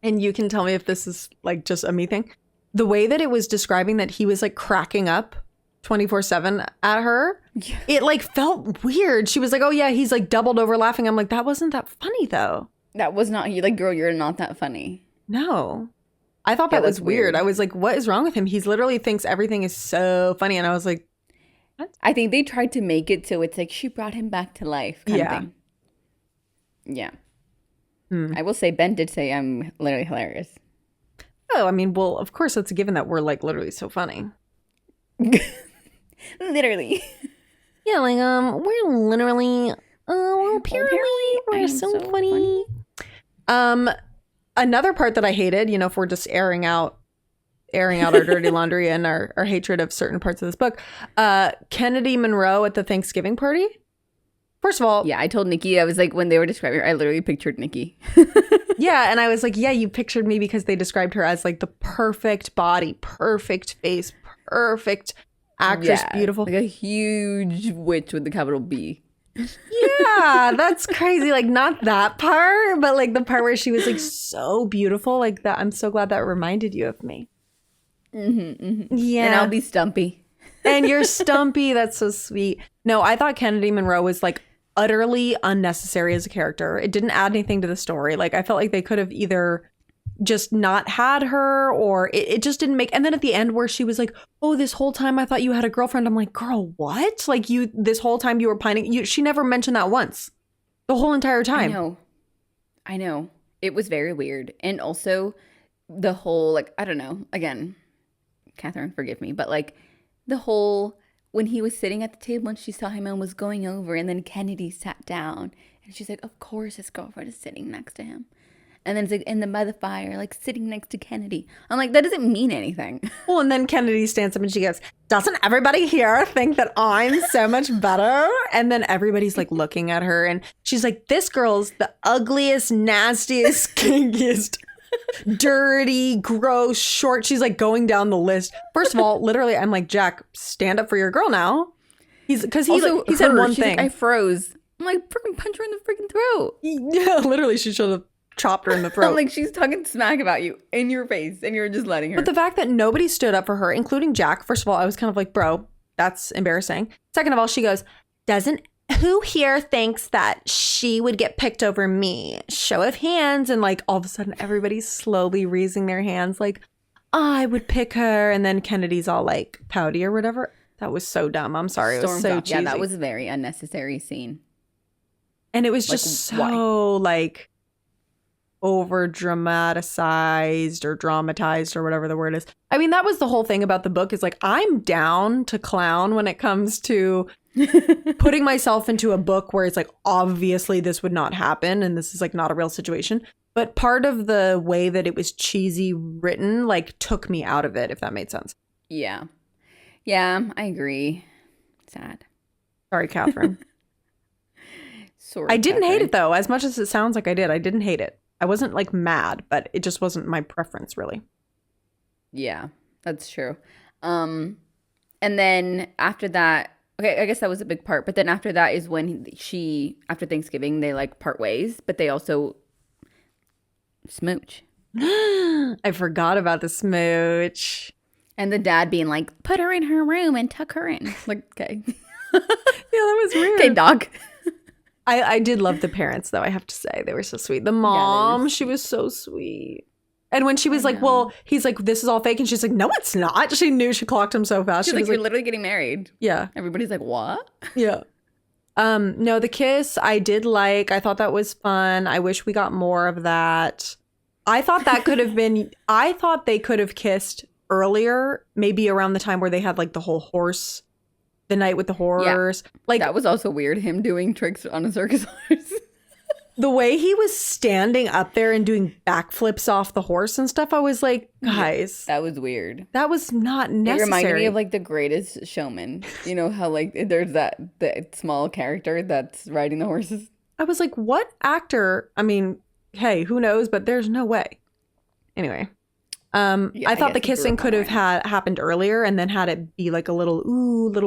and you can tell me if this is like just a me thing, the way that it was describing that he was like cracking up 24/7 at her, it like felt weird. She was like, oh yeah, he's like doubled over laughing. I'm like, that wasn't that funny though. That was not, like, girl, you're not that funny. No. I thought that was weird. I was like, what is wrong with him? He's literally thinks everything is so funny. And I was like, what? I think they tried to make it so it's like she brought him back to life kind of thing. Yeah. I will say Ben did say I'm literally hilarious. Oh, I mean, well, of course it's a given that we're like literally so funny. Literally. Yeah, like we're literally apparently we're so funny. Another part that I hated, you know, if we're just airing out our dirty laundry and our hatred of certain parts of this book, Kennedy Monroe at the Thanksgiving party. First of all, yeah, I told Nikki, I was like, when they were describing her, I literally pictured Nikki. Yeah, and I was like, yeah, you pictured me because they described her as like the perfect body, perfect face, perfect actress, beautiful. Like a huge witch with the capital B. Yeah, that's crazy. Like, not that part, but like the part where she was like so beautiful, like that. I'm so glad that reminded you of me. Yeah. And I'll be Stumpy. And you're Stumpy. That's so sweet. No, I thought Kennedy Monroe was like utterly unnecessary as a character. It didn't add anything to the story. Like, I felt like they could have either just not had her, or it just didn't make. And then at the end where she was like, oh, this whole time I thought you had a girlfriend. I'm like, girl, what? Like, this whole time you were pining. She never mentioned that once the whole entire time. I know. I know. It was very weird. And also the whole, like, I don't know. Again, Catherine, forgive me. But, like, the whole, when he was sitting at the table and she saw him and was going over, and then Kennedy sat down. And she's like, of course his girlfriend is sitting next to him. And then it's like by the fire, like sitting next to Kennedy. I'm like, that doesn't mean anything. Well, and then Kennedy stands up and she goes, doesn't everybody here think that I'm so much better? And then everybody's like looking at her and she's like, this girl's the ugliest, nastiest, kinkiest, dirty, gross, short. She's like going down the list. First of all, literally, I'm like, Jack, stand up for your girl now. He said one thing. Like, I froze. I'm like, freaking punch her in the freaking throat. Yeah, literally, she should have chopped her in the throat. Like, she's talking smack about you in your face and you're just letting her. But the fact that nobody stood up for her, including Jack, first of all, I was kind of like, bro, that's embarrassing. Second of all, she goes, who here thinks that she would get picked over me? Show of hands. And like all of a sudden everybody's slowly raising their hands like, I would pick her. And then Kennedy's all like pouty or whatever. That was so dumb. I'm sorry. It was so cheesy. Yeah, that was a very unnecessary scene. And it was just so like over dramatized or dramatized or whatever the word is. I mean, that was the whole thing about the book is like, I'm down to clown when it comes to putting myself into a book where it's like, obviously this would not happen and this is like not a real situation. But part of the way that it was cheesy written, like took me out of it, if that made sense. Yeah. Yeah, I agree. Sad. Sorry, Catherine. Sorry, I didn't hate it though. As much as it sounds like I did, I didn't hate it. I wasn't like mad, but it just wasn't my preference really. Yeah, that's true. And then after that, okay, I guess that was a big part. But then after that is when after Thanksgiving, they like part ways, but they also smooch. I forgot about the smooch. And the dad being like, put her in her room and tuck her in. Like, okay. Yeah, that was weird. Okay, dog. I did love the parents, though, I have to say. They were so sweet. The mom, she was so sweet. And when she was like, well, he's like, this is all fake. And she's like, no, it's not. She knew she clocked him so fast. She's like, you're literally getting married. Yeah. Everybody's like, what? Yeah. No, the kiss I did like. I thought that was fun. I wish we got more of that. I thought that could have been, I thought they could have kissed earlier, maybe around the time where they had like the whole horse. The night with the horrors. Yeah. Like that was also weird, him doing tricks on a circus horse. The way he was standing up there and doing backflips off the horse and stuff, I was like, guys. That was weird. That was not necessary. It reminded me of like The Greatest Showman. You know how like there's that small character that's riding the horses? I was like, what actor? I mean, hey, who knows? But there's no way. Anyway. I thought the kissing could have happened earlier and then had it be like a little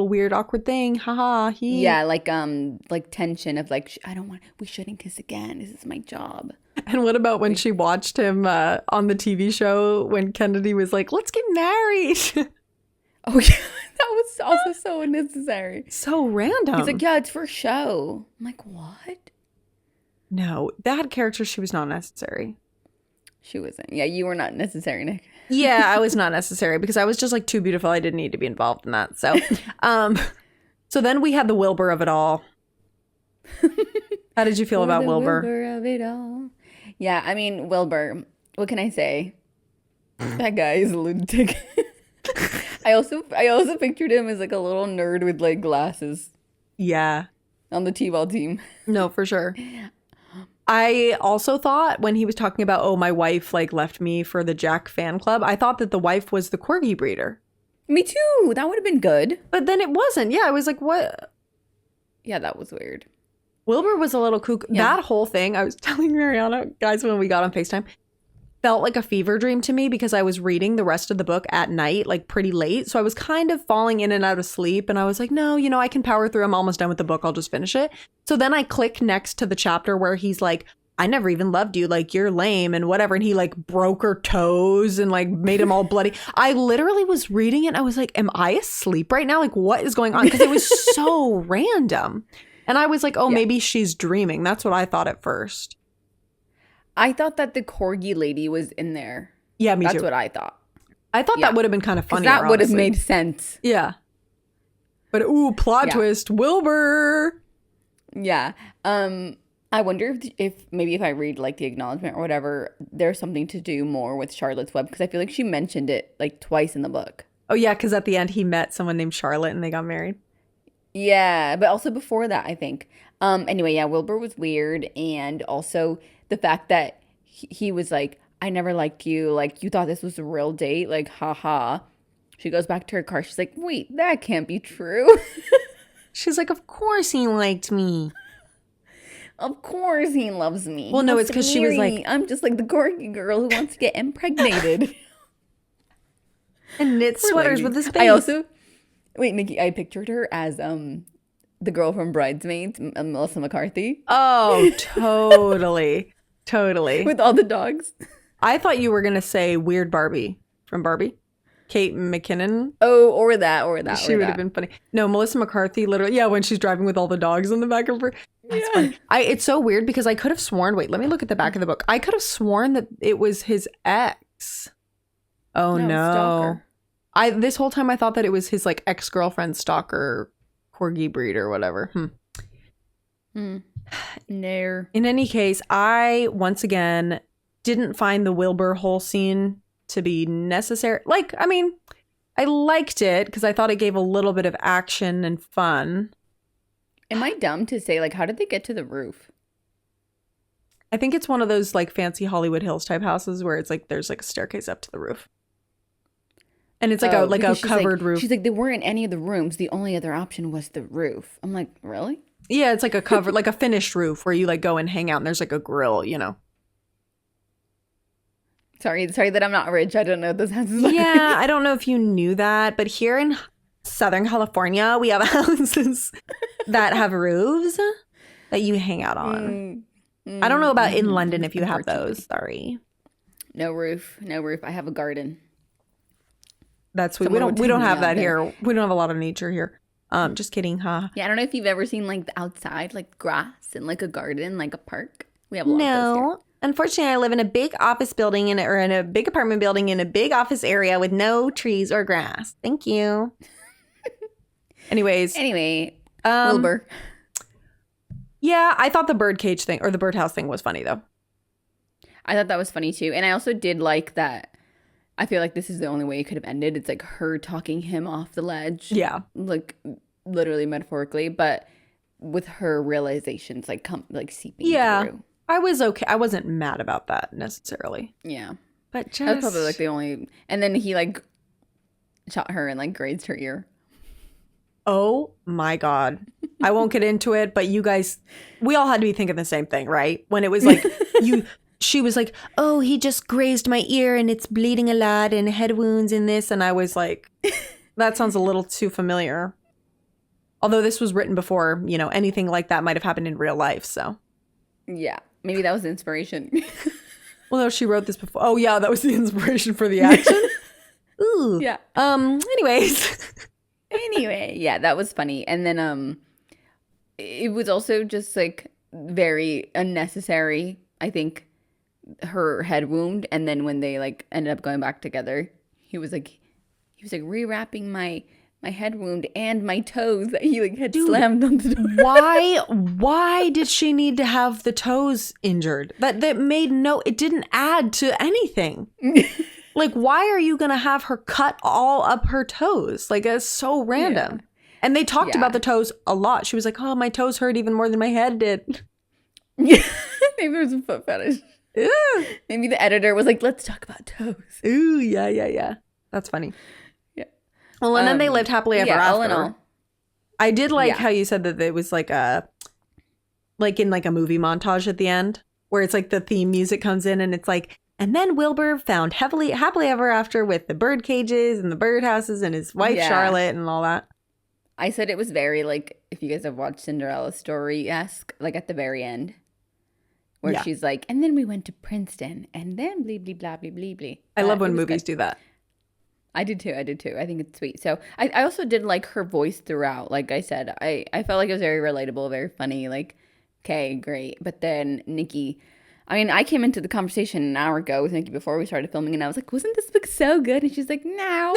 weird awkward thing. Haha. Yeah, like tension of like we shouldn't kiss again. This is my job. And what about when she watched him on the TV show when Kennedy was like, let's get married. Oh yeah, that was also so unnecessary. So random. He's like, yeah, it's for show. I'm like, what? No, that character, she was not necessary. She wasn't. Yeah, you were not necessary, Nick. Yeah, I was not necessary because I was just like too beautiful. I didn't need to be involved in that. So, so then we had the Wilbur of it all. How did you feel about Wilbur? Wilbur of it all. Yeah, I mean, Wilbur, what can I say? That guy is a lunatic. I also pictured him as like a little nerd with like glasses. Yeah. On the T-ball team. No, for sure. I also thought when he was talking about, oh, my wife like left me for the Jack fan club, I thought that the wife was the corgi breeder. Me too. That would have been good. But then it wasn't. Yeah, I was like, what? Yeah, that was weird. Wilbur was a little kook. Yeah. That whole thing, I was telling Mariana, guys, when we got on FaceTime, felt like a fever dream to me because I was reading the rest of the book at night, like pretty late. So I was kind of falling in and out of sleep. And I was like, no, I can power through. I'm almost done with the book. I'll just finish it. So then I click next to the chapter where he's like, I never even loved you. Like, you're lame and whatever. And he like broke her toes and like made him all bloody. I literally was reading it and I was like, am I asleep right now? Like, what is going on? Because it was so random. And I was like, oh, maybe she's dreaming. That's what I thought at first. I thought that the corgi lady was in there. Yeah, me too. That's what I thought. I thought that would have been kind of funny. That would have made sense. Yeah. But plot twist, Wilbur. Yeah. I wonder if maybe if I read like the acknowledgement or whatever, there's something to do more with Charlotte's Web because I feel like she mentioned it like twice in the book. Oh, yeah, because at the end he met someone named Charlotte and they got married. Yeah, but also before that, I think. Anyway, yeah, Wilbur was weird, and also the fact that he was like, "I never liked you. Like, you thought this was a real date. Like, haha." She goes back to her car. She's like, "Wait, that can't be true." She's like, of course he liked me. Of course he loves me. Well, He no, wants it's to 'cause she was marry like- me. I'm just like the corgi girl who wants to get impregnated. And knit Poor sweaters lady. with his face. I also wait, Nikki. I pictured her as the girl from Bridesmaids, Melissa McCarthy, Oh, totally. Totally. with all the dogs. I thought you were going to say Weird Barbie from Barbie. Kate McKinnon. Oh, or that. She would have been funny. No, Melissa McCarthy, literally. Yeah, when she's driving with all the dogs in the back of her. That's funny. It's so weird because I could have sworn, wait, let me look at the back of the book. I could have sworn that it was his ex. Oh, no. Stalker. This whole time I thought that it was his like ex-girlfriend stalker corgi breed or whatever. No. In any case, I once again didn't find the Wilbur whole scene to be necessary. Like, I mean, I liked it because I thought it gave a little bit of action and fun. Am I dumb to say, like, how did they get to the roof? I think it's one of those like fancy Hollywood Hills type houses where it's like there's like a staircase up to the roof. And it's like a covered roof. She's like, they weren't in any of the rooms. The only other option was the roof. I'm like, really? Yeah, it's like a covered, like a finished roof where you like go and hang out and there's like a grill, you know. Sorry that I'm not rich. I don't know what those houses are. Yeah, I don't know if you knew that, but here in Southern California, we have houses that have roofs that you hang out on. I don't know about in London if you have those. Sorry. No roof. I have a garden. That's sweet. Someone We would don't take me have out that there. here. We don't have a lot of nature here. Just kidding, huh? Yeah, I don't know if you've ever seen like the outside, like grass and like a garden, like a park. We have a lot of those here. No. Unfortunately, I live in a big office building or in a big apartment building in a big office area with no trees or grass. Thank you. Anyway, Wilbur. Yeah, I thought the birdcage thing or the birdhouse thing was funny though. I thought that was funny too. And I also did like that. I feel like this is the only way it could have ended. It's like her talking him off the ledge. Yeah. Like literally metaphorically, but with her realizations like seeping through. I was okay. I wasn't mad about that necessarily. Yeah. But just That's probably like the only, and then he like shot her and like grazed her ear. Oh my God. I won't get into it, but you guys, we all had to be thinking the same thing, right? When it was like, she was like, oh, he just grazed my ear and it's bleeding a lot and head wounds in this. And I was like, that sounds a little too familiar. Although this was written before, you know, anything like that might have happened in real life. So yeah, maybe that was the inspiration. well, no, she wrote this before. Oh yeah, that was the inspiration for the action. Ooh. Yeah. Anyways. Anyway, yeah, that was funny. And then it was also just like very unnecessary, I think, her head wound. And then when they like ended up going back together, he was like rewrapping my head wound and my toes that he like had slammed on the door. Why did she need to have the toes injured? That made it didn't add to anything. Like, why are you going to have her cut all up her toes? Like, it's so random. Yeah. And they talked about the toes a lot. She was like, oh, my toes hurt even more than my head did. Yeah. Maybe there was a foot fetish. Ooh. Maybe the editor was like, let's talk about toes. Ooh, yeah. That's funny. Yeah. Well, and then they lived happily ever after. All in all. I did like how you said that it was like in like a movie montage at the end where it's like the theme music comes in and it's like, and then Wilbur found happily ever after with the bird cages and the birdhouses and his wife Charlotte and all that. I said it was very like, if you guys have watched Cinderella Story-esque, like at the very end, where she's like, and then we went to Princeton and then blee blee blah blee blee blee. I love when movies do that. I did too. I think it's sweet. So I also did like her voice throughout. Like I said, I felt like it was very relatable, very funny. Like, okay, great. But then Niki, I mean, I came into the conversation an hour ago with Niki before we started filming, and I was like, wasn't this book so good? And she's like, no.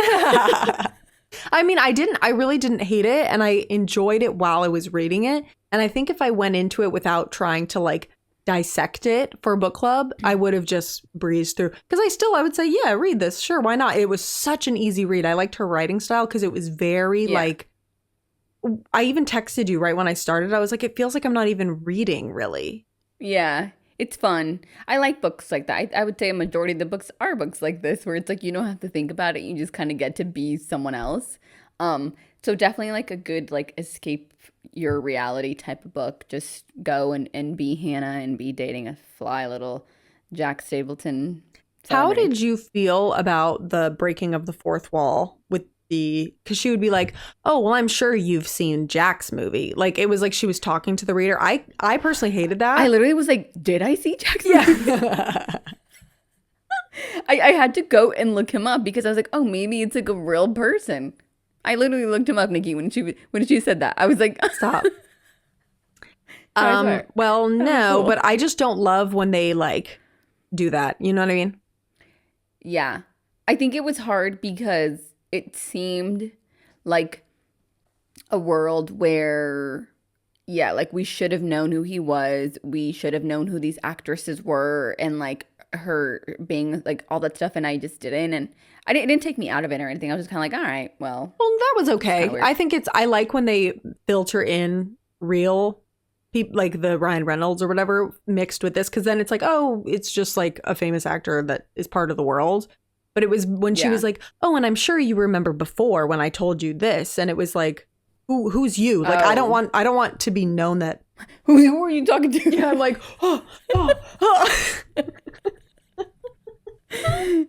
I mean, I really didn't hate it, and I enjoyed it while I was reading it. And I think if I went into it without trying to like dissect it for book club, I would have just breezed through. Because I would say, yeah, read this. Sure, why not? It was such an easy read. I liked her writing style because it was very like, I even texted you right when I started. I was like, it feels like I'm not even reading really. Yeah, it's fun. I like books like that. I would say a majority of the books are books like this, where it's like you don't have to think about it. You just kind of get to be someone else. So definitely like a good like escape your reality type of book. Just go and be Hannah and be dating a fly little Jack Stapleton. How did you feel about the breaking of the fourth wall with because she would be like, oh, well, I'm sure you've seen Jack's movie. Like, it was like she was talking to the reader. I personally hated that. I literally was like, did I see Jack's movie? I had to go and look him up because I was like, oh, maybe it's like a real person. I literally looked him up, Nikki, when she said that. I was like, stop. Well, no, cool. But I just don't love when they like do that. You know what I mean? Yeah. I think it was hard because it seemed like a world where, yeah, like we should have known who he was. We should have known who these actresses were and like her being like all that stuff. And I just didn't. And it didn't take me out of it or anything. I was just kind of like, all right, well. Well, that was okay. I think I like when they filter in real people, like the Ryan Reynolds or whatever mixed with this. Because then it's like, oh, it's just like a famous actor that is part of the world. But it was when she was like, oh, and I'm sure you remember before when I told you this. And it was like, who's you? Like, I don't want to be known that. Who are you talking to? Yeah, I'm like, oh.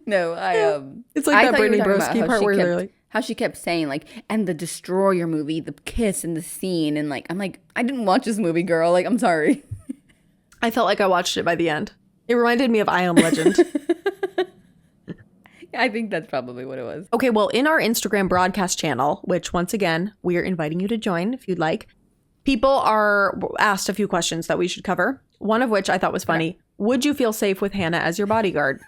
No, it's like that Brittany Broski part where they're like, how she kept saying like, and the Destroyer movie, the kiss and the scene. And like, I'm like, I didn't watch this movie, girl. Like, I'm sorry. I felt like I watched it by the end. It reminded me of I Am Legend. I think that's probably what it was. Okay, well, in our Instagram broadcast channel, which once again, we are inviting you to join if you'd like, people are asked a few questions that we should cover. One of which I thought was funny. Okay. Would you feel safe with Hannah as your bodyguard?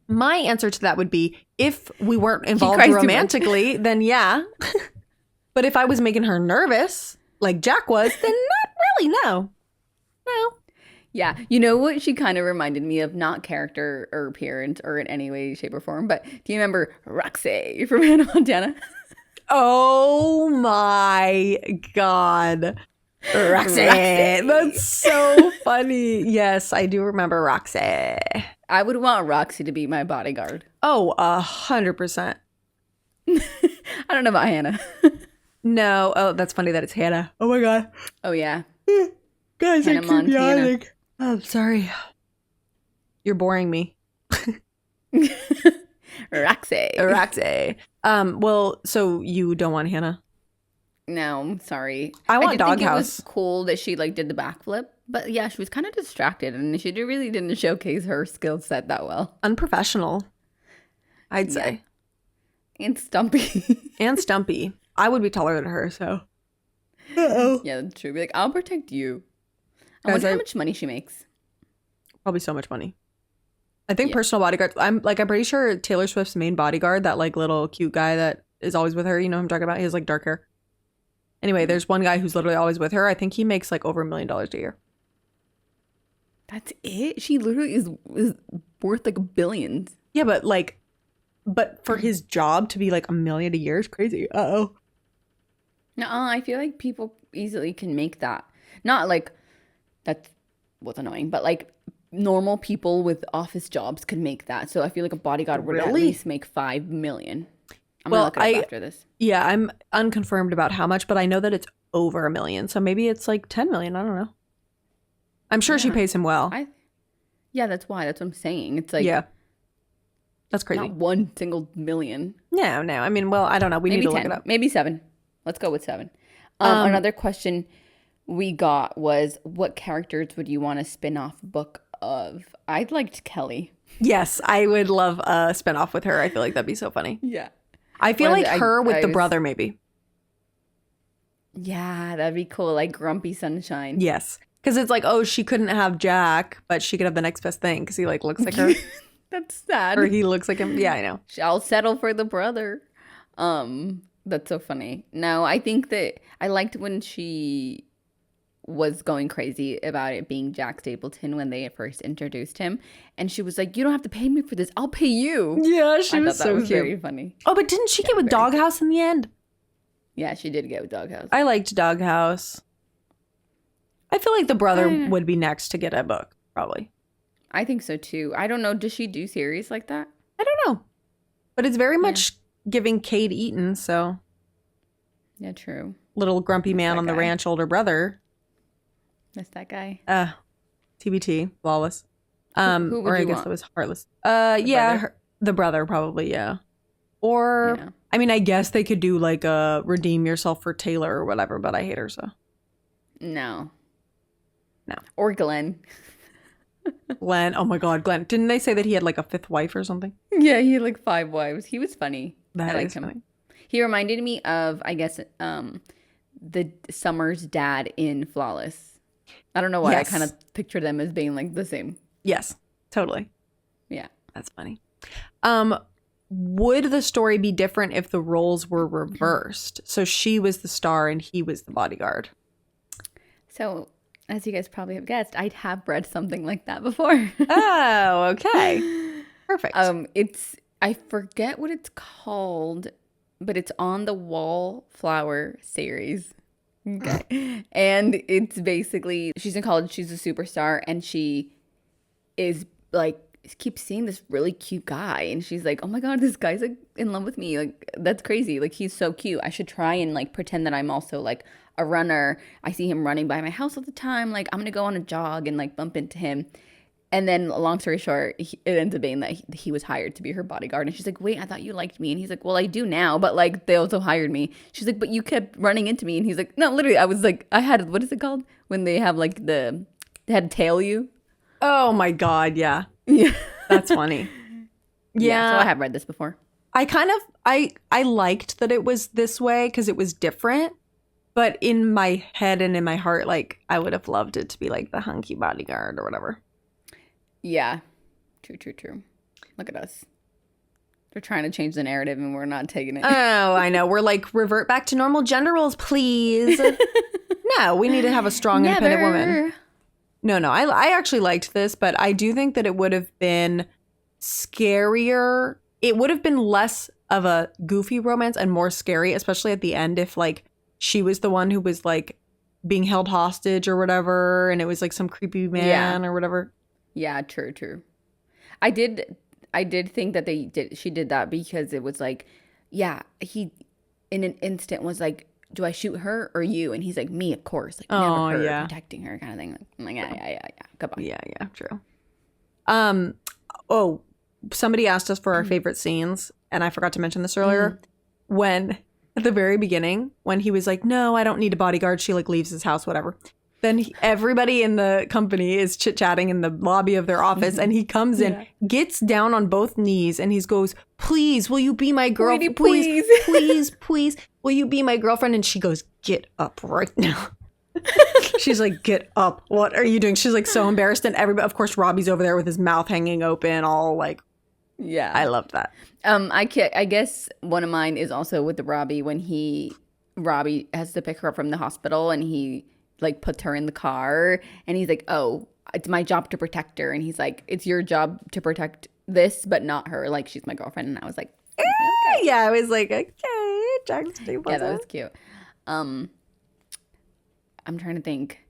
My answer to that would be, if we weren't involved romantically, then yeah. But if I was making her nervous, like Jack was, then not really, no. No. Yeah. You know what she kind of reminded me of? Not character or appearance or in any way, shape, or form, but do you remember Roxy from Hannah Montana? Oh my God. Roxy. That's so funny. Yes, I do remember Roxy. I would want Roxy to be my bodyguard. Oh, 100%. I don't know about Hannah. No. Oh, that's funny that it's Hannah. Oh my God. Oh, yeah. Guys, Hannah Montana. Oh, I'm sorry. You're boring me. Roxy. Well, so you don't want Hannah? No, I'm sorry. I want Doghouse. It was cool that she like did the backflip, but yeah, she was kind of distracted and she really didn't showcase her skill set that well. Unprofessional, I'd say. And stumpy. I would be taller than her, so. Uh-oh. Yeah, that's true. Be like, I'll protect you. I wonder how much money she makes. Probably so much money. I think personal bodyguards. I'm pretty sure Taylor Swift's main bodyguard, that like little cute guy that is always with her. You know who I'm talking about? He has like dark hair. Anyway, there's one guy who's literally always with her. I think he makes like over $1 million a year. That's it? She literally is worth like billions. Yeah, but for his job to be like $1 million a year is crazy. Uh-oh. No, I feel like people easily can make that. Not like that's what's annoying, but like normal people with office jobs could make that. So I feel like a bodyguard would at least make $5 million. I'm gonna look it up after this. Yeah, I'm unconfirmed about how much, but I know that it's over $1 million. So maybe it's like 10 million. I don't know. I'm sure she pays him well. Yeah, that's why. That's what I'm saying. It's like, yeah, that's crazy. Not one single million. No. I mean, well, I don't know. We need to look it up. Maybe 7. Let's go with 7. Another question we got was, what characters would you want a spin-off book of? I liked Kelly. Yes, I would love a spin-off with her. I feel like that'd be so funny. Yeah. I feel like her with the brother, maybe. Yeah, that'd be cool. Like Grumpy Sunshine. Yes. Because it's like, oh, she couldn't have Jack, but she could have the next best thing because he like looks like her. That's sad. Or he looks like him. Yeah, I know. I'll settle for the brother. That's so funny. No, I think that I liked when she was going crazy about it being Jack Stapleton when they first introduced him. And she was like, you don't have to pay me for this. I'll pay you. Yeah, she I was thought that so was cute. very funny. Oh, but didn't she get with very Doghouse in the end? Yeah, she did get with Doghouse. I liked Doghouse. I feel like the brother would be next to get a book, probably. I think so too. I don't know. Does she do series like that? I don't know. But it's very much giving Cade Eaton, so. Yeah, true. Little grumpy man on the ranch, older brother. That's that guy. TBT, flawless. Who would or I you guess want? it was heartless. Brother? The brother probably, yeah. Or I mean, I guess they could do like a redeem yourself for Taylor or whatever, but I hate her so. No. No. Or Glenn. Glenn, oh my God, Glenn! Didn't they say that he had like a 5th wife or something? Yeah, he had like 5 wives. He was funny. That I is liked him. funny. He reminded me of, I guess, the Summer's dad in Flawless. I don't know why I kind of picture them as being like the same. Yes, totally. Yeah, that's funny. Would the story be different if the roles were reversed? So she was the star and he was the bodyguard. So, as you guys probably have guessed, I have read something like that before. Oh, okay. Perfect. I forget what it's called, but it's on the Wallflower series. Okay. And it's basically, she's in college, she's a superstar, and she is like, keeps seeing this really cute guy, and she's like, oh my God, this guy's like in love with me. Like, that's crazy. Like, he's so cute. I should try and like pretend that I'm also like a runner. I see him running by my house all the time. Like, I'm gonna go on a jog and like bump into him. And then, long story short, it ends up being that he was hired to be her bodyguard. And she's like, wait, I thought you liked me. And he's like, well, I do now, but like they also hired me. She's like, but you kept running into me. And he's like, no, literally, I was like, I had, what is it called when they have like they had to tail you? Oh my God, yeah. Yeah. That's funny. Yeah. So I have read this before. I kind of, I liked that it was this way because it was different. But in my head and in my heart, like, I would have loved it to be like the hunky bodyguard or whatever. Yeah. True. Look at us. They're trying to change the narrative and we're not taking it. Oh, I know. We're like, revert back to normal gender roles, please. No, we need to have a strong, independent woman. No. I actually liked this, but I do think that it would have been scarier. It would have been less of a goofy romance and more scary, especially at the end if like she was the one who was like being held hostage or whatever, and it was like some creepy man or whatever. Yeah, true. I did think that she did that because it was like, yeah, he in an instant was like, do I shoot her or you? And he's like, me, of course. Like, never her, protecting her kind of thing. I'm like, yeah. Goodbye. Yeah, true. Oh, somebody asked us for our favorite scenes, and I forgot to mention this earlier. When, at the very beginning, when he was like, no, I don't need a bodyguard. She like leaves his house, whatever. Then everybody in the company is chit-chatting in the lobby of their office, and he comes in, gets down on both knees, and he goes, please, will you be my girlfriend? Please, will you be my girlfriend? And she goes, get up right now. She's like, get up. What are you doing? She's like so embarrassed, and everybody, of course, Robbie's over there with his mouth hanging open, all like, yeah. I loved that. I guess one of mine is also with the Robbie when Robbie has to pick her up from the hospital, and he like puts her in the car, and he's like, oh, it's my job to protect her, and he's like, it's your job to protect this but not her, like she's my girlfriend. And I was like, okay. Yeah, I was like, okay, Jack Stapleton. Yeah, that was cute. I'm trying to think.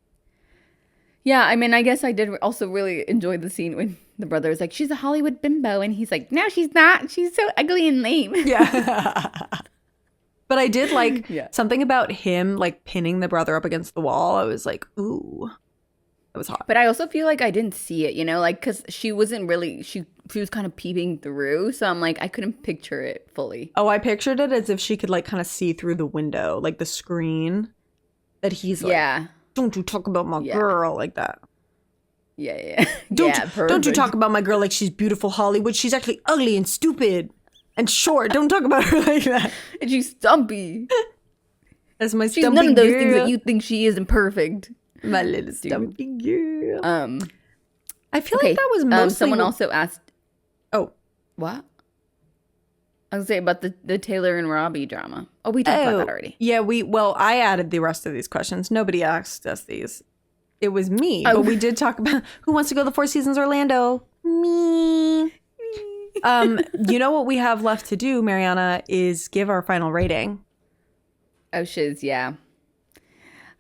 Yeah, I mean, I guess I did also really enjoy the scene when the brother was like, she's a Hollywood bimbo, and he's like, no, she's not, she's so ugly and lame. Yeah. But I did like something about him like pinning the brother up against the wall. I was like, ooh, that was hot. But I also feel like I didn't see it, like, because she wasn't really, she was kind of peeping through. So I'm like, I couldn't picture it fully. Oh, I pictured it as if she could like kind of see through the window, like the screen, that he's like, don't you talk about my girl like that. Yeah. Don't you talk about my girl like she's beautiful Hollywood. She's actually ugly and stupid. And short, don't talk about her like that. And she's stumpy. That's my she's stumpy none of those girl. things that you think she is imperfect. My little stumpy girl. I feel like that was mostly... someone also asked... Oh. What? I was saying about the Taylor and Robbie drama. Oh, we talked about that already. Yeah, I added the rest of these questions. Nobody asked us these. It was me, but we did talk about who wants to go to the Four Seasons Orlando. Me. You know what we have left to do, Mariana, is give our final rating. Oh, shiz, yeah.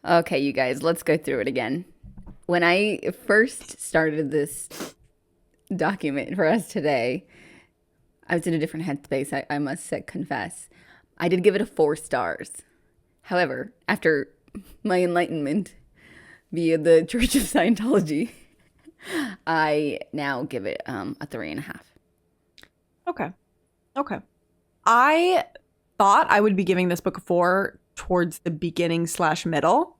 Okay, you guys, let's go through it again. When I first started this document for us today, I was in a different headspace, I must confess. I did give it 4 stars. However, after my enlightenment via the Church of Scientology, I now give it a 3.5. Okay. I thought I would be giving this book a 4 towards the beginning/middle,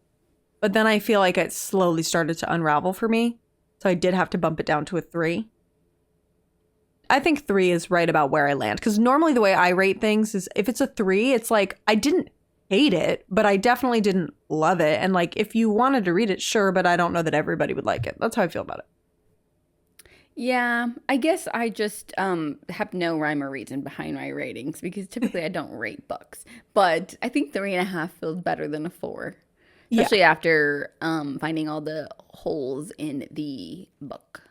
but then I feel like it slowly started to unravel for me. So I did have to bump it down to a 3. I think 3 is right about where I land. Because normally the way I rate things is if it's a 3, it's like I didn't hate it, but I definitely didn't love it. And like if you wanted to read it, sure, but I don't know that everybody would like it. That's how I feel about it. Yeah, I guess I just have no rhyme or reason behind my ratings because typically I don't rate books. But I think 3.5 feels better than a 4, especially after finding all the holes in the book.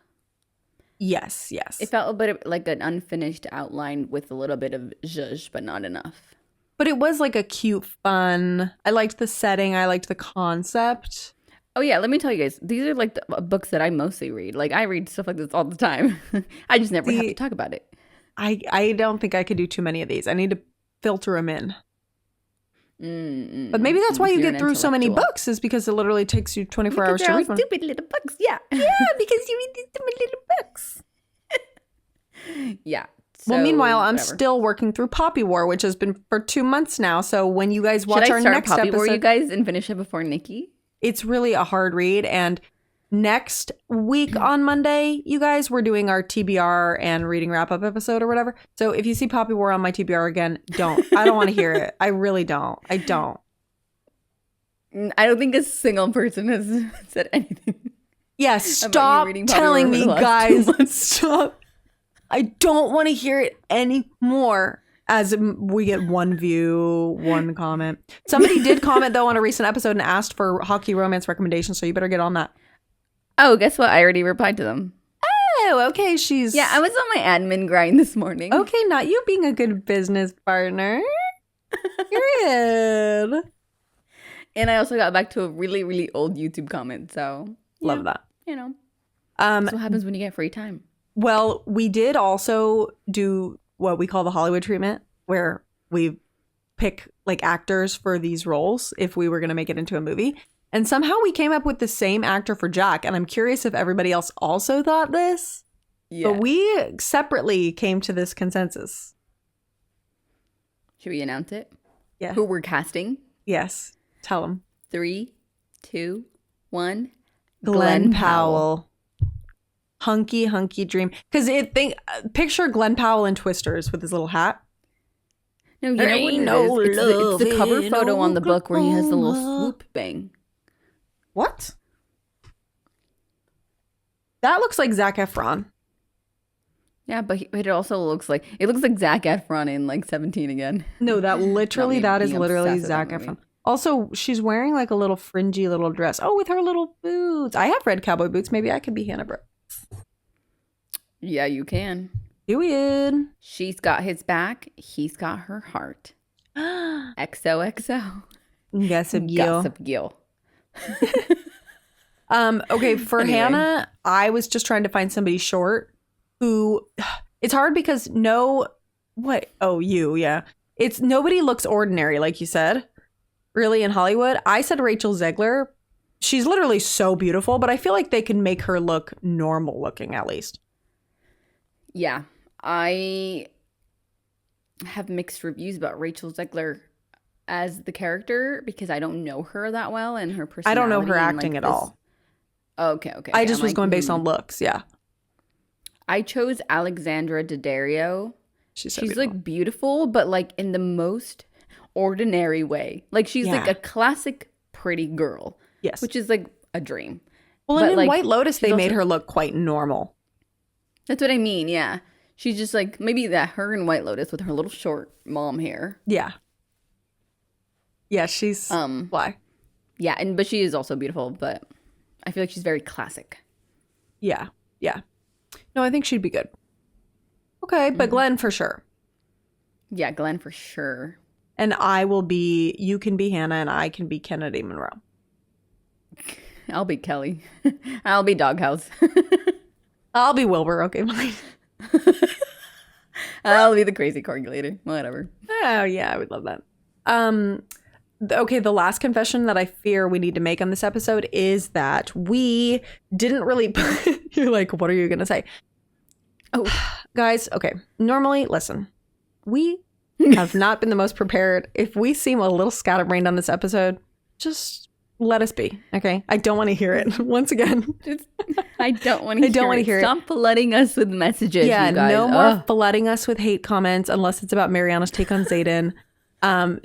Yes. It felt a bit like an unfinished outline with a little bit of zhuzh, but not enough. But it was like a cute, fun. I liked the setting. I liked the concept. Oh, yeah. Let me tell you guys. These are like the books that I mostly read. Like I read stuff like this all the time. I just never have to talk about it. I don't think I could do too many of these. I need to filter them in. But maybe that's why you get through so many books is because it literally takes you 24 hours to read one. Stupid little books. Yeah. Yeah, because you read these stupid little books. Yeah. Well, meanwhile, I'm whatever. still working through Poppy War, which has been for 2 months now. So when you guys watch our Should I start next Poppy episode, War, you guys, and finish it before Niki? It's really a hard read. And next week on Monday, you guys, we're doing our TBR and reading wrap-up episode or whatever. So if you see Poppy War on my TBR again, I don't want to hear it. I really don't. I don't think a single person has said anything. Yeah, stop telling me, guys. Stop. I don't want to hear it anymore. As we get 1 view, 1 comment. Somebody did comment, though, on a recent episode and asked for hockey romance recommendations, so you better get on that. Oh, guess what? I already replied to them. Oh, okay. Yeah, I was on my admin grind this morning. Okay, not you being a good business partner. Period. And I also got back to a really, really old YouTube comment, so. Love that. You know. That's what happens when you get free time. Well, we did also do what we call the Hollywood treatment, where we pick like actors for these roles if we were going to make it into a movie. And somehow we came up with the same actor for Jack. And I'm curious if everybody else also thought this. Yeah. But we separately came to this consensus. Should we announce it? Yeah. Who we're casting? Yes. Tell them. 3, 2, 1. Glenn Powell. Hunky dream. Because picture Glenn Powell in Twisters with his little hat. No, you know what it is? It's the cover photo on the book where he has the little swoop bang. What? That looks like Zac Efron. Yeah, but it also looks like Zac Efron in like 17 again. No, that is literally Zac Efron. Also, she's wearing like a little fringy little dress. Oh, with her little boots. I have red cowboy boots. Maybe I could be Hannah Brooks. Yeah, you can. Period. She's got his back. He's got her heart. XOXO. Gossip Gil. Okay, for anyway. Hannah, I was just trying to find somebody short who, it's hard because it's nobody looks ordinary, like you said, really, in Hollywood. I said Rachel Zegler. She's literally so beautiful, but I feel like they can make her look normal looking at least. Yeah, I have mixed reviews about Rachel Zegler as the character because I don't know her that well and her personality. I don't know her acting at all. Okay. I just was going based on looks, yeah. I chose Alexandra Daddario. She's like beautiful, but like in the most ordinary way. Like she's like a classic pretty girl. Yes. Which is like a dream. Well, and in White Lotus, they made her look quite normal. That's what I mean, yeah. She's just like maybe that her and White Lotus with her little short mom hair. Yeah. Yeah, she's fly. Yeah, but she is also beautiful, but I feel like she's very classic. Yeah. Yeah. No, I think she'd be good. Okay, but Glenn for sure. Yeah, Glenn for sure. And you can be Hannah and I can be Kennedy Monroe. I'll be Kelly. I'll be Doghouse. I'll be Wilbur. Okay, fine. I'll be the crazy calculator. Whatever. Oh, yeah, I would love that. Okay, the last confession that I fear we need to make on this episode is that we didn't really... You're like, what are you going to say? Oh, guys, okay. Normally, listen, we have not been the most prepared. If we seem a little scatterbrained on this episode, just let us be, okay? I don't want to hear it. Once again. I don't want to hear it. Stop flooding us with messages, yeah, you guys. No more flooding us with hate comments unless it's about Mariana's take on Xaden.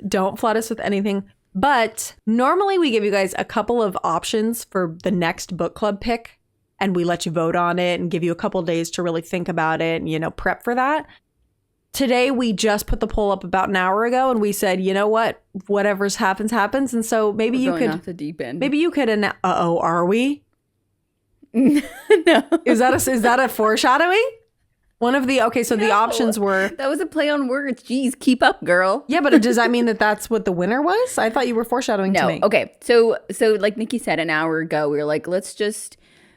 Don't flood us with anything. But normally we give you guys a couple of options for the next book club pick. And we let you vote on it and give you a couple of days to really think about it and, prep for that. Today, we just put the poll up about an hour ago and we said, you know what? Whatever's happens, happens. And so maybe you could... off the deep end. Maybe you could... Uh-oh, are we? No. Is that a foreshadowing? One of the... Okay, so the options were... That was a play on words. Jeez, keep up, girl. Yeah, but does that mean that that's what the winner was? I thought you were foreshadowing to me. No, okay. So like Nikki said an hour ago, we were like, let's just...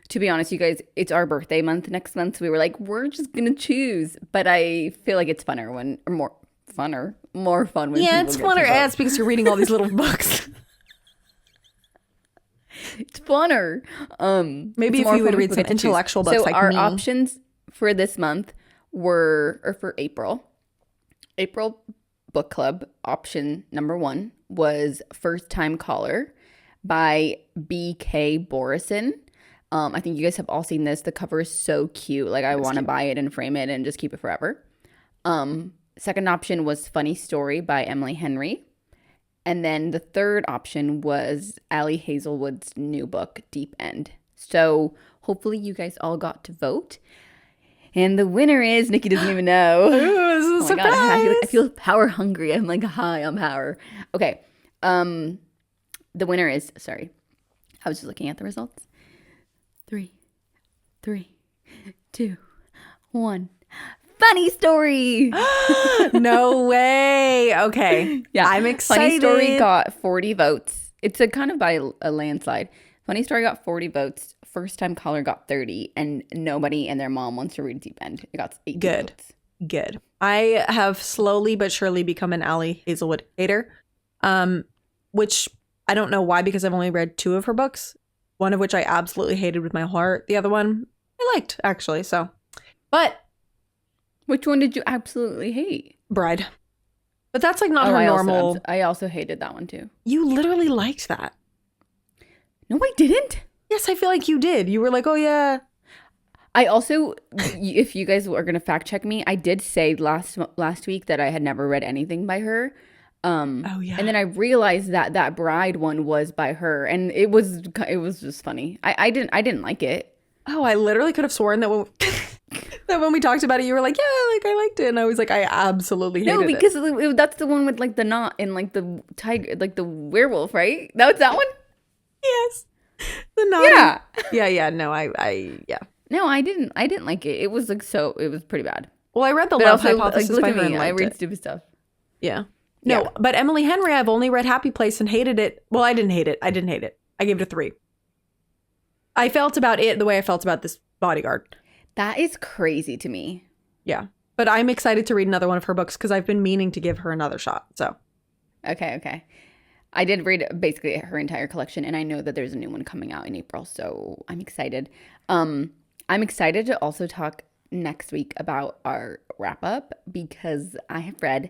To be honest, you guys, it's our birthday month next month. So we were like, we're just going to choose. But I feel like it's funner more fun when yeah, it's funner. It's because you're reading all these little books. It's funner. Maybe if you would read some intellectual books like me. So our options for this month for April book club option number 1 was First Time Caller by B.K. Borison. I think you guys have all seen this. The cover is so cute. Like, I want to buy it and frame it and just keep it forever. Second option was Funny Story by Emily Henry. And then the third option was Allie Hazelwood's new book, Deep End. So hopefully you guys all got to vote. And the winner is, Nikki doesn't even know. Ooh, this is a surprise. God, I feel power hungry. I'm like high on power. Okay. The winner is, sorry, I was just looking at the results. 3, 2, 1. Funny Story. No way. Okay. Yeah. I'm excited. Funny Story got 40 votes. It's a kind of by a landslide. Funny Story got 40 votes. First Time Caller got 30. And nobody and their mom wants to read Deep End. It got 18 votes. Good. I have slowly but surely become an Allie Hazelwood hater. Which I don't know why, because I've only read 2 of her books. One of which I absolutely hated with my heart. The other one I liked, actually. So, but which one did you absolutely hate? Bride. But that's like not her normal. I also hated that one too. You literally liked that. No, I didn't. Yes, I feel like you did. You were like, oh yeah. I also, if you guys are gonna fact check me, I did say last week that I had never read anything by her. Oh yeah. And then I realized that Bride one was by her, and it was just funny. I didn't like it. Oh, I literally could have sworn that when we talked about it, you were like, yeah, like I liked it, and I was like, I absolutely hated it. No, because that's the one with like the knot and like the tiger, like the werewolf, right? That was that one. Yes. The knot. Yeah. Yeah. No, yeah. No, I didn't like it. It was like it was pretty bad. Well, I read the Love Hypothesis by her and I read stupid stuff. Yeah. No, yeah. But Emily Henry, I've only read Happy Place and hated it. Well, I didn't hate it. I gave it a 3. I felt about it the way I felt about this Bodyguard. That is crazy to me. Yeah. But I'm excited to read another one of her books because I've been meaning to give her another shot. So. Okay. I did read basically her entire collection, and I know that there's a new one coming out in April, so I'm excited. I'm excited to also talk next week about our wrap-up because I have read,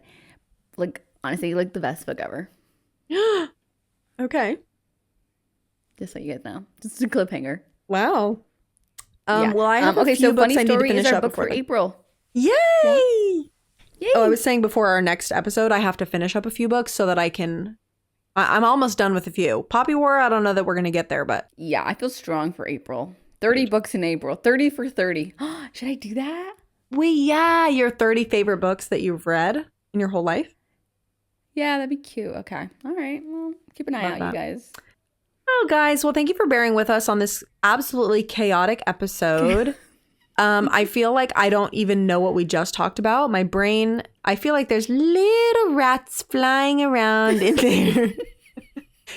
like, honestly, like the best book ever. Okay. Just so you guys know. Just a cliffhanger. Wow. Well, I have a few books I need to finish up for April. Yay! Yeah. Yay! Oh, I was saying before our next episode, I have to finish up a few books so that I can... I'm almost done with a few. Poppy War, I don't know that we're going to get there, but... Yeah, I feel strong for April. 30 books in April. 30 for 30. Should I do that? Your 30 favorite books that you've read in your whole life. Yeah, that'd be cute. Okay. All right. Well, keep an eye out, you guys. Oh, guys. Well, thank you for bearing with us on this absolutely chaotic episode. I feel like I don't even know what we just talked about. My brain, I feel like there's little rats flying around in there.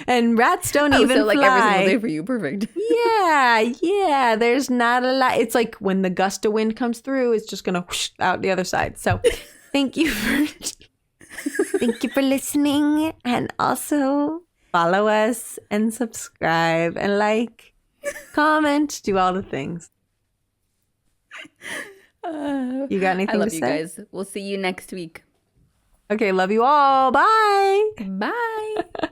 And rats don't even so like fly. every single day for you. Perfect. Yeah. There's not a lot. It's like when the gust of wind comes through, it's just going to whoosh out the other side. So thank you for listening. And also follow us and subscribe and like, comment, do all the things. You got anything to say? I love you guys. We'll see you next week. Okay, love you all. Bye. Bye.